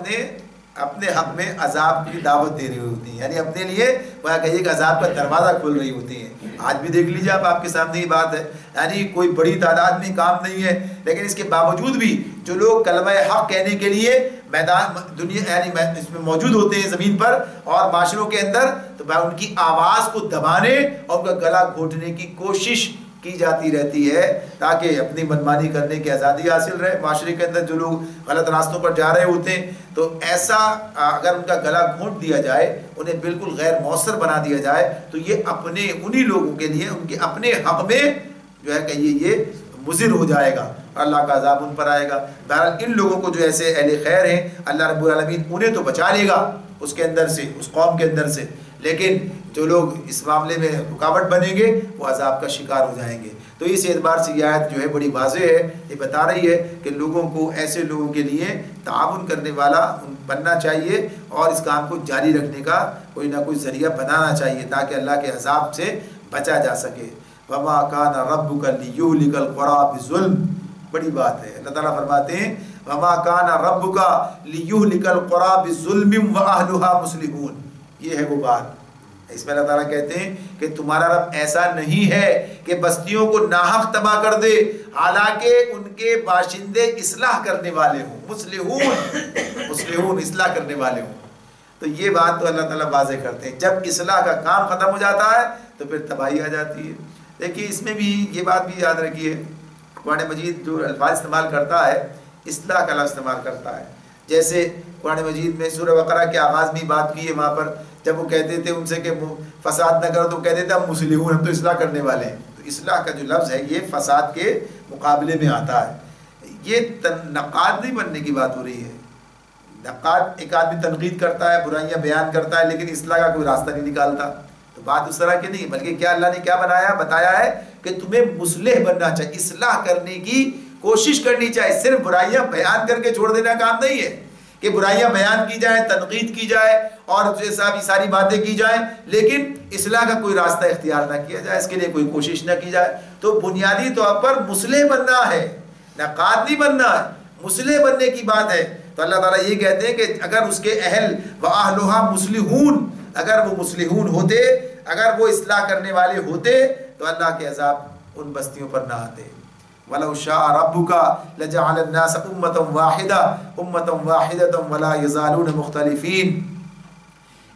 اپنے حق میں عذاب کی دعوت دے رہی ہوتی ہیں، یعنی اپنے لیے وہ کہیے کہ عذاب کا دروازہ کھول رہی ہوتی ہیں۔ آج بھی دیکھ لیجیے آپ کے سامنے یہ بات ہے، یعنی کوئی بڑی تعداد میں کام نہیں ہے، لیکن اس کے باوجود بھی جو لوگ کلمہ حق کہنے کے لیے میدان دنیا یعنی اس میں موجود ہوتے ہیں زمین پر اور معاشروں کے اندر، تو ان کی آواز کو دبانے اور ان کا گلا گھونٹنے کی کوشش کی جاتی رہتی ہے تاکہ اپنی منمانی کرنے کی آزادی حاصل رہے۔ معاشرے کے اندر جو لوگ غلط راستوں پر جا رہے ہوتے ہیں تو ایسا اگر ان کا گلا گھونٹ دیا جائے، انہیں بالکل غیر مؤثر بنا دیا جائے، تو یہ اپنے انہی لوگوں کے لیے ان کے اپنے حق میں جو ہے کہ یہ مضر ہو جائے گا، اللہ کا عذاب ان پر آئے گا۔ بہرحال ان لوگوں کو جو ایسے اہل خیر ہیں اللہ رب العالمین انہیں تو بچا لے گا اس کے اندر سے، اس قوم کے اندر سے، لیکن جو لوگ اس معاملے میں رکاوٹ بنیں گے وہ عذاب کا شکار ہو جائیں گے۔ تو اس اعتبار سے یہ آیت جو ہے بڑی واضح ہے، یہ بتا رہی ہے کہ لوگوں کو ایسے لوگوں کے لیے تعاون کرنے والا بننا چاہیے اور اس کام کو جاری رکھنے کا کوئی نہ کوئی ذریعہ بنانا چاہیے تاکہ اللہ کے عذاب سے بچا جا سکے۔ وَمَا كَانَ رَبُّكَ لِيُهْلِكَ الْقُرَىٰ بِالظُّلْمِ، بڑی بات ہے۔ اللہ تعالیٰ فرماتے ہیں وَمَا كَانَ رَبُّكَ لِيُهْلِكَ الْقُرَىٰ بِالظُّلْمِ وَأَهْلُهَا مُصْلِحُونَ، یہ ہے وہ بات۔ اس میں اللہ تعالیٰ کہتے ہیں کہ تمہارا رب ایسا نہیں ہے کہ بستیوں کو ناحق تباہ کر دے حالانکہ ان کے باشندے اصلاح کرنے والے ہوں، مصلحون اصلاح کرنے والے ہوں۔ تو یہ بات تو اللہ تعالیٰ واضح کرتے ہیں، جب اصلاح کا کام ختم ہو جاتا ہے تو پھر تباہی آ جاتی ہے۔ دیکھیے اس میں بھی یہ بات بھی یاد رکھیے، قرآن مجید جو الفاظ استعمال کرتا ہے اصلاح کا لفظ استعمال کرتا ہے۔ جیسے قرآن مجید میں سورہ بقرہ کے آغاز میں بات کی ہے، وہاں پر جب وہ کہتے تھے ان سے کہ فساد نہ کرو تو کہتے تھے ہم مصلحون، ہم تو اصلاح کرنے والے ہیں۔ تو اصلاح کا جو لفظ ہے یہ فساد کے مقابلے میں آتا ہے۔ یہ نقاد نہیں بننے کی بات ہو رہی ہے۔ نقاد ایک آدمی تنقید کرتا ہے، برائیاں بیان کرتا ہے، لیکن اصلاح کا کوئی راستہ نہیں نکالتا۔ تو بات اس طرح کی نہیں، بلکہ کیا اللہ نے کیا بتایا ہے کہ تمہیں مصلح بننا چاہیے، اصلاح کرنے کی کوشش کرنی چاہیے۔ صرف برائیاں بیان کر کے چھوڑ دینا کام نہیں ہے کہ برائیاں بیان کی جائیں، تنقید کی جائے اور جیسا بھی ساری باتیں کی جائیں، لیکن اصلاح کا کوئی راستہ اختیار نہ کیا جائے، اس کے لیے کوئی کوشش نہ کی جائے۔ تو بنیادی طور پر مصلح بننا ہے، نقاد نہیں بننا ہے، مصلح بننے کی بات ہے۔ تو اللہ تعالیٰ یہ کہتے ہیں کہ اگر اس کے اہل وَأَهْلُهَا مُصْلِحُونَ، اگر وہ مصلحون ہوتے، اگر وہ اصلاح کرنے والے ہوتے تو اللہ کے عذاب ان بستیوں پر نہ آتے۔ وَلَوْ شَاءَ رَبُّكَ لَجَعَلَ النَّاسَ أُمَّةً وَاحِدَةً وَلَا يَزَالُونَ مُخْتَلِفِينَ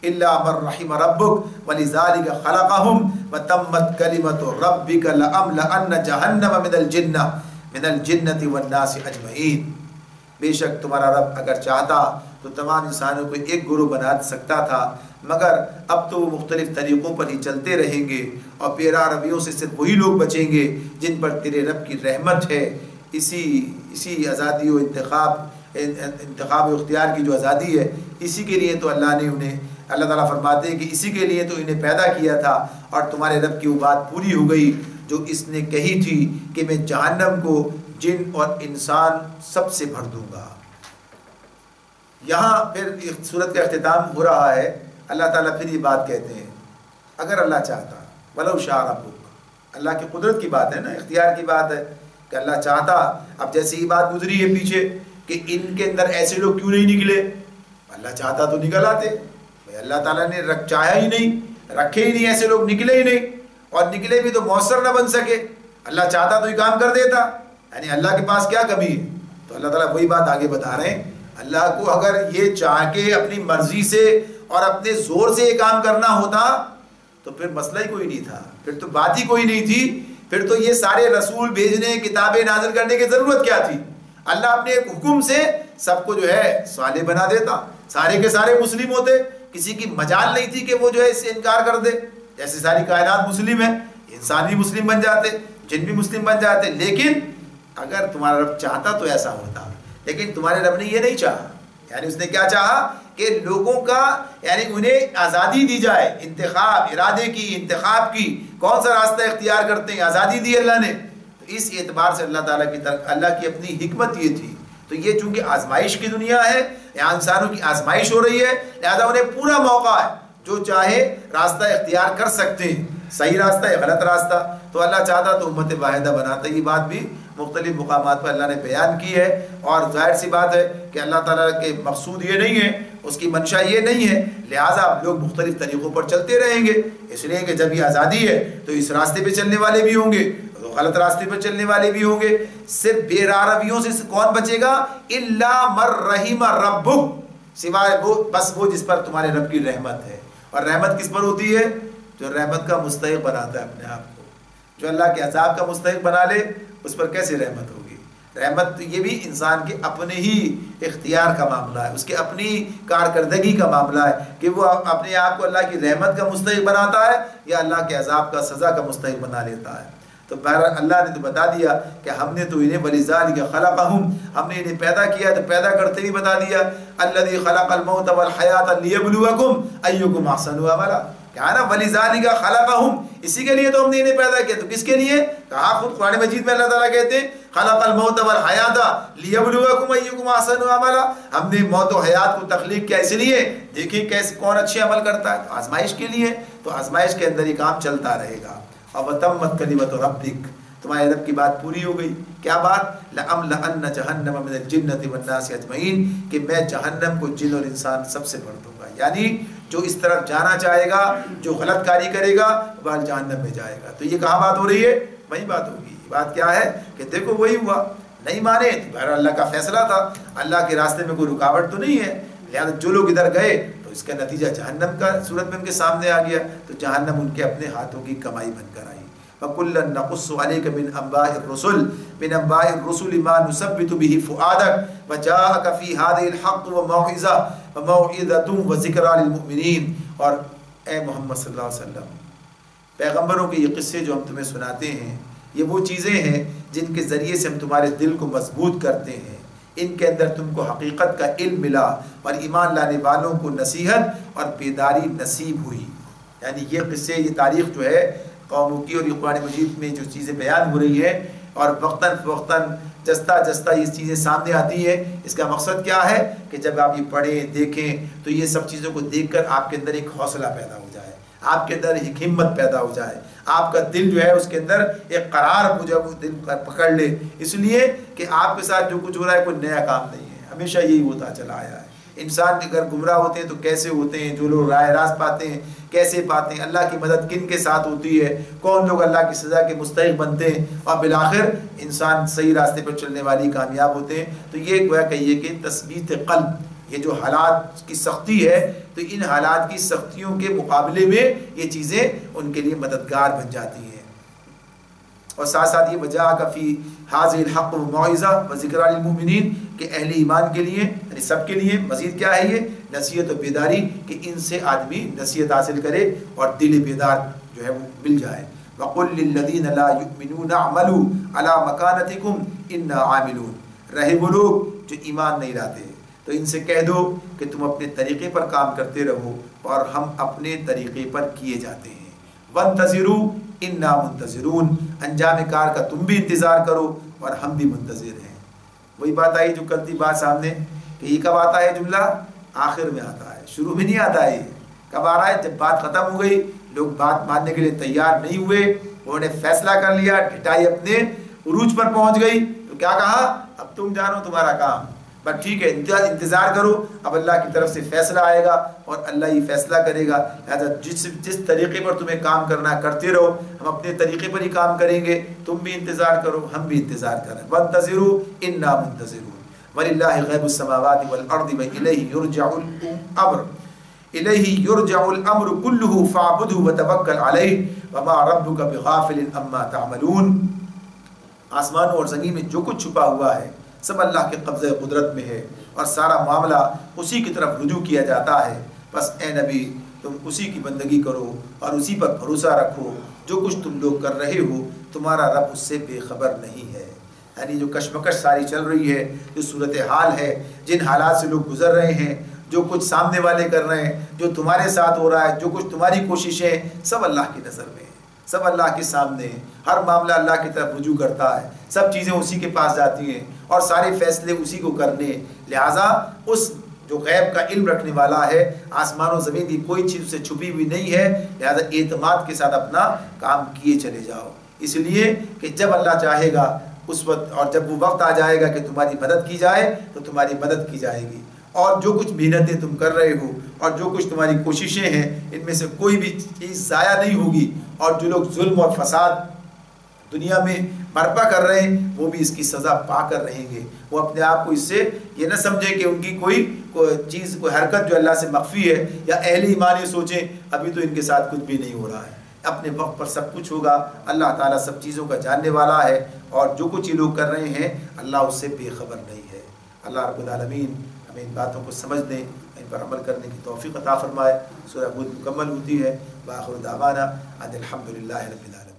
إِلَّا مَن رَّحِمَ رَبُّكَ وَلِذَلِكَ خَلَقَهُمْ وَتَمَّتْ كَلِمَةُ رَبِّكَ لَأَمْلَأَنَّ جَهَنَّمَ مِنَ الْجِنَّةِ وَالنَّاسِ أَجْمَعِينَ، بے شک تمہارا رب اگر چاہتا تو تمام انسانوں کو ایک گروہ بنا سکتا تھا، مگر اب تو وہ مختلف طریقوں پر ہی چلتے رہیں گے اور پیرا رویوں سے صرف وہی لوگ بچیں گے جن پر تیرے رب کی رحمت ہے۔ اسی آزادی و انتخاب و اختیار کی جو آزادی ہے، اسی کے لیے تو اللہ نے انہیں، اللہ تعالیٰ فرماتے ہیں کہ اسی کے لیے تو انہیں پیدا کیا تھا، اور تمہارے رب کی وہ بات پوری ہو گئی جو اس نے کہی تھی کہ میں جہنم کو جن اور انسان سب سے بھر دوں گا۔ یہاں پھر سورت کا اختتام ہو رہا ہے، اللہ تعالیٰ پھر یہ بات کہتے ہیں اگر اللہ چاہتا، وَلَوْ شَاءَ رَبُّكَ، اللہ کی قدرت کی بات ہے نا، اختیار کی بات ہے کہ اللہ چاہتا۔ اب جیسے یہ بات گزری ہے پیچھے کہ ان کے اندر ایسے لوگ کیوں نہیں نکلے، اللہ چاہتا تو نکل آتے، اللہ تعالیٰ نے چاہا ہی نہیں، رکھے ہی نہیں، ایسے لوگ نکلے ہی نہیں، اور نکلے بھی تو مؤثر نہ بن سکے۔ اللہ چاہتا تو یہ کام کر دیتا، یعنی اللہ کے پاس کیا کمی ہے۔ تو اللہ تعالیٰ وہی بات آگے بتا رہے ہیں، اللہ کو اگر یہ چاہ کے اپنی مرضی سے اور اپنے زور سے یہ کام کرنا ہوتا تو پھر مسئلہ ہی کوئی نہیں تھا، پھر تو بات ہی کوئی نہیں تھی، پھر تو یہ سارے رسول بھیجنے، کتابیں نازل کرنے کی ضرورت کیا تھی۔ اللہ اپنے ایک حکم سے سب کو جو ہے صالح بنا دیتا، سارے کے سارے مسلم ہوتے، کسی کی مجال نہیں تھی کہ وہ جو ہے اس سے انکار کر دے۔ جیسے ساری کائنات مسلم ہے، انسان بھی مسلم بن جاتے، جن بھی مسلم بن جاتے، لیکن اگر تمہارا رب چاہتا تو ایسا ہوتا، لیکن تمہارے رب نے یہ نہیں چاہا۔ یعنی اس نے کیا چاہا کہ لوگوں کا، یعنی انہیں آزادی دی جائے، انتخاب، ارادے کی، انتخاب کی، کون سا راستہ اختیار کرتے ہیں، آزادی دی اللہ نے۔ تو اس اعتبار سے اللہ تعالیٰ کی طرف، اللہ کی اپنی حکمت یہ تھی۔ تو یہ چونکہ آزمائش کی دنیا ہے، یہاں انسانوں کی آزمائش ہو رہی ہے، لہذا انہیں پورا موقع ہے، جو چاہے راستہ اختیار کر سکتے ہیں، صحیح راستہ ہے، غلط راستہ۔ تو اللہ چاہتا تو امت واحدہ بناتا۔ یہ بات بھی مختلف مقامات پر اللہ نے بیان کی ہے، اور ظاہر سی بات ہے کہ اللہ تعالیٰ کے مقصود یہ نہیں ہے، اس کی منشا یہ نہیں ہے، لہٰذا لوگ مختلف طریقوں پر چلتے رہیں گے، اس لیے کہ جب یہ آزادی ہے تو اس راستے پہ چلنے والے بھی ہوں گے، غلط راستے پہ چلنے والے بھی ہوں گے۔ صرف بے راہ رویوں سے کون بچے گا؟ الا من رحم ربک، سوائے وہ، بس وہ جس پر تمہارے رب کی رحمت ہے۔ اور رحمت کس پر ہوتی ہے؟ جو رحمت کا مستحق بناتا ہے اپنے آپ کو۔ جو اللہ کے عذاب کا مستحق بنا لے اس پر کیسے رحمت ہوگی؟ رحمت یہ بھی انسان کے اپنے ہی اختیار کا معاملہ ہے، اس کے اپنی کارکردگی کا معاملہ ہے کہ وہ اپنے آپ کو اللہ کی رحمت کا مستحق بناتا ہے یا اللہ کے عذاب کا، سزا کا مستحق بنا لیتا ہے۔ تو بہرحال اللہ نے تو بتا دیا کہ ہم نے تو انہیں وَلِذَٰلِكَ خَلَقَهُمْ، ہم نے انہیں پیدا کیا، تو پیدا کرتے ہی بتا دیا الَّذِي خَلَقَ الْمَوْتَ وَالْحَيَاةَ لِيَبْلُوَكُمْ أَيُّكُمْ أَحْسَنُ عَمَلًا، کیا نا وَلِذَٰلِكَ خَلَقَهُمْ, اسی کے لیے تو ہم نے انہیں پیدا کیا. تو کس کے لیے کہا؟ خود قرآن مجید میں اللہ تعالیٰ کہتے ہیں خَلَقَ الْمَوْتَ وَالْحَيَاةَ لِيَبْلُوَكُمْ أَيُّكُمْ أَحْسَنُ عَمَلًا, ہم نے موت و حیات کو تخلیق کیا اس لیے دیکھیں کیسے کون اچھے عمل کرتا ہے, تو آزمائش کے لیے. تو آزمائش کے اندر یہ کام چلتا رہے گا. اور وَتَمَّتْ كَلِمَةُ رَبِّكَ, تمہارے رب کی بات پوری ہو گئی. کیا بات؟ لَأَمْلَأَنَّ جَهَنَّمَ مِنَ الْجِنَّةِ وَالنَّاسِ أَجْمَعِينَ, کہ میں جہنم کو جن اور انسان سب سے بھر دوں گا. یعنی جو اس طرف جانا چاہے گا, جو غلط کاری کرے گا, وہ جہنم میں جائے گا. تو یہ کہاں بات ہو رہی ہے؟ وہی بات ہوگی. بات کیا ہے کہ دیکھو وہی ہوا, نہیں مانے تو بہر اللہ کا فیصلہ تھا, اللہ کے راستے میں کوئی رکاوٹ تو نہیں ہے. لہذا جو لوگ ادھر گئے تو اس کا نتیجہ جہنم کا صورت میں ان کے سامنے آ گیا. تو جہنم ان کے اپنے ہاتھوں کی کمائی بن کر آئی. وَكُلًّا نَقُصُّ عَلَيْكَ مِنْ أَنْبَاءِ الرُّسُلِ مَا نُثَبِّتُ بِهِ فُؤَادَكَ وَجَاءَكَ فِي هَٰذِهِ الْحَقُّ وَمَوْعِظَةٌ وَذِكْرَىٰ لِلْمُؤْمِنِينَ. اور اے محمد صلی اللہ علیہ وسلم, پیغمبروں کے یہ قصے جو ہم تمہیں سناتے ہیں, یہ وہ چیزیں ہیں جن کے ذریعے سے ہم تمہارے دل کو مضبوط کرتے ہیں. ان کے اندر تم کو حقیقت کا علم ملا اور ایمان لانے والوں کو نصیحت اور بیداری نصیب ہوئی. یعنی یہ قصے, یہ تاریخ جو ہے قوموں کی, اور یہ قرآن مجید میں جو چیزیں بیان ہو رہی ہیں اور وقتاً فوقتاً جستا جستا یہ چیزیں سامنے آتی ہیں, اس کا مقصد کیا ہے کہ جب آپ یہ پڑھیں دیکھیں تو یہ سب چیزوں کو دیکھ کر آپ کے اندر ایک حوصلہ پیدا ہو جائے, آپ کے اندر ایک ہمت پیدا ہو جائے, آپ کا دل جو ہے اس کے اندر ایک قرار جو ہے وہ دل پکڑ لے. اس لیے کہ آپ کے ساتھ جو کچھ ہو رہا ہے کوئی نیا کام نہیں ہے, ہمیشہ یہی ہوتا چلا آیا ہے. انسان اگر گمراہ ہوتے ہیں تو کیسے ہوتے ہیں, جو لوگ راہ راست پاتے ہیں کیسے پاتے ہیں, اللہ کی مدد کن کے ساتھ ہوتی ہے, کون لوگ اللہ کی سزا کے مستحق بنتے ہیں, اور بالآخر انسان صحیح راستے پر چلنے والی کامیاب ہوتے ہیں. تو یہ گویا کہیے کہ تثبیت قلب, یہ جو حالات کی سختی ہے, تو ان حالات کی سختیوں کے مقابلے میں یہ چیزیں ان کے لیے مددگار بن جاتی ہیں. اور ساتھ ساتھ یہ وجاءک فی ھذہ الحق وموعظہ وذکریٰ للمؤمنین, کہ اہل ایمان کے لیے یعنی سب کے لیے مزید کیا ہے, یہ نصیحت و بیداری, کہ ان سے آدمی نصیحت حاصل کرے اور دل بیدار جو ہے وہ مل جائے. وَقُلْ لِلَّذِينَ لَا يُؤْمِنُونَ اعْمَلُوا عَلَىٰ مَكَانَتِكُمْ إِنَّا عَامِلُونَ. رہے وہ لوگ جو ایمان نہیں لاتے تو ان سے کہہ دو کہ تم اپنے طریقے پر کام کرتے رہو اور ہم اپنے طریقے پر کیے جاتے ہیں. وَانْتَظِرُوا إِنَّا مُنْتَظِرُونَ, انجام کار کا تم بھی انتظار کرو اور ہم بھی منتظر ہیں. وہی بات آئی جو کل تھی بات سامنے, کہ یہ کب آتا ہے جملہ؟ آخر میں آتا ہے, شروع میں نہیں آتا ہے. کب آ رہا ہے؟ جب بات ختم ہو گئی, لوگ بات ماننے کے لیے تیار نہیں ہوئے, انہوں نے فیصلہ کر لیا, ڈٹائی اپنے عروج پر پہنچ گئی, تو کیا کہا, اب تم جانو تمہارا کام, بس ٹھیک ہے انتظار کرو, اب اللہ کی طرف سے فیصلہ آئے گا اور اللہ ہی فیصلہ کرے گا. لہٰذا جس طریقے پر تمہیں کام کرنا کرتے رہو, ہم اپنے طریقے پر ہی کام کریں گے, تم بھی انتظار کرو ہم بھی انتظار کریں. وانتظروا انا منتظرون وللہ غیب السماوات والارض والیہ یرجع الامر کلہ فاعبدہ وتوکل علیہ وما ربک بغافل عما تعملون. آسمانوں اور زمین میں جو کچھ چھپا ہوا ہے سب اللہ کے قبضہ قدرت میں ہے, اور سارا معاملہ اسی کی طرف رجوع کیا جاتا ہے. بس اے نبی تم اسی کی بندگی کرو اور اسی پر بھروسہ رکھو, جو کچھ تم لوگ کر رہے ہو تمہارا رب اس سے بے خبر نہیں ہے. یعنی جو کشمکش ساری چل رہی ہے, جو صورتحال ہے, جن حالات سے لوگ گزر رہے ہیں, جو کچھ سامنے والے کر رہے ہیں, جو تمہارے ساتھ ہو رہا ہے, جو کچھ تمہاری کوششیں ہیں, سب اللہ کی نظر میں ہے, سب اللہ کے سامنے ہے. ہر معاملہ اللہ کی طرف رجوع کرتا ہے, سب چیزیں اسی کے پاس جاتی ہیں اور سارے فیصلے اسی کو کرنے. لہٰذا اس جو غیب کا علم رکھنے والا ہے, آسمان و زمین کی کوئی چیز سے چھپی ہوئی نہیں ہے. لہٰذا اعتماد کے ساتھ اپنا کام کیے چلے جاؤ, اس لیے کہ جب اللہ چاہے گا اس وقت, اور جب وہ وقت آ جائے گا کہ تمہاری مدد کی جائے تو تمہاری مدد کی جائے گی. اور جو کچھ محنتیں تم کر رہے ہو اور جو کچھ تمہاری کوششیں ہیں, ان میں سے کوئی بھی چیز ضائع نہیں ہوگی. اور جو لوگ ظلم اور فساد دنیا میں برپا کر رہے ہیں وہ بھی اس کی سزا پا کر رہیں گے. وہ اپنے آپ کو اس سے یہ نہ سمجھیں کہ ان کی کوئی چیز, کوئی حرکت جو اللہ سے مخفی ہے, یا اہل ایمان یہ سوچیں ابھی تو ان کے ساتھ کچھ بھی نہیں ہو رہا ہے. اپنے وقت پر سب کچھ ہوگا. اللہ تعالیٰ سب چیزوں کا جاننے والا ہے, اور جو کچھ یہ لوگ کر رہے ہیں اللہ اس سے بے خبر نہیں ہے. اللہ رب العالمین ہمیں ان باتوں کو سمجھنے, ان پر عمل کرنے کی توفیق عطا فرمائے. سورہ ہود مکمل ہوتی ہے. وآخر دعوانا ان الحمد للہ رب العالمین.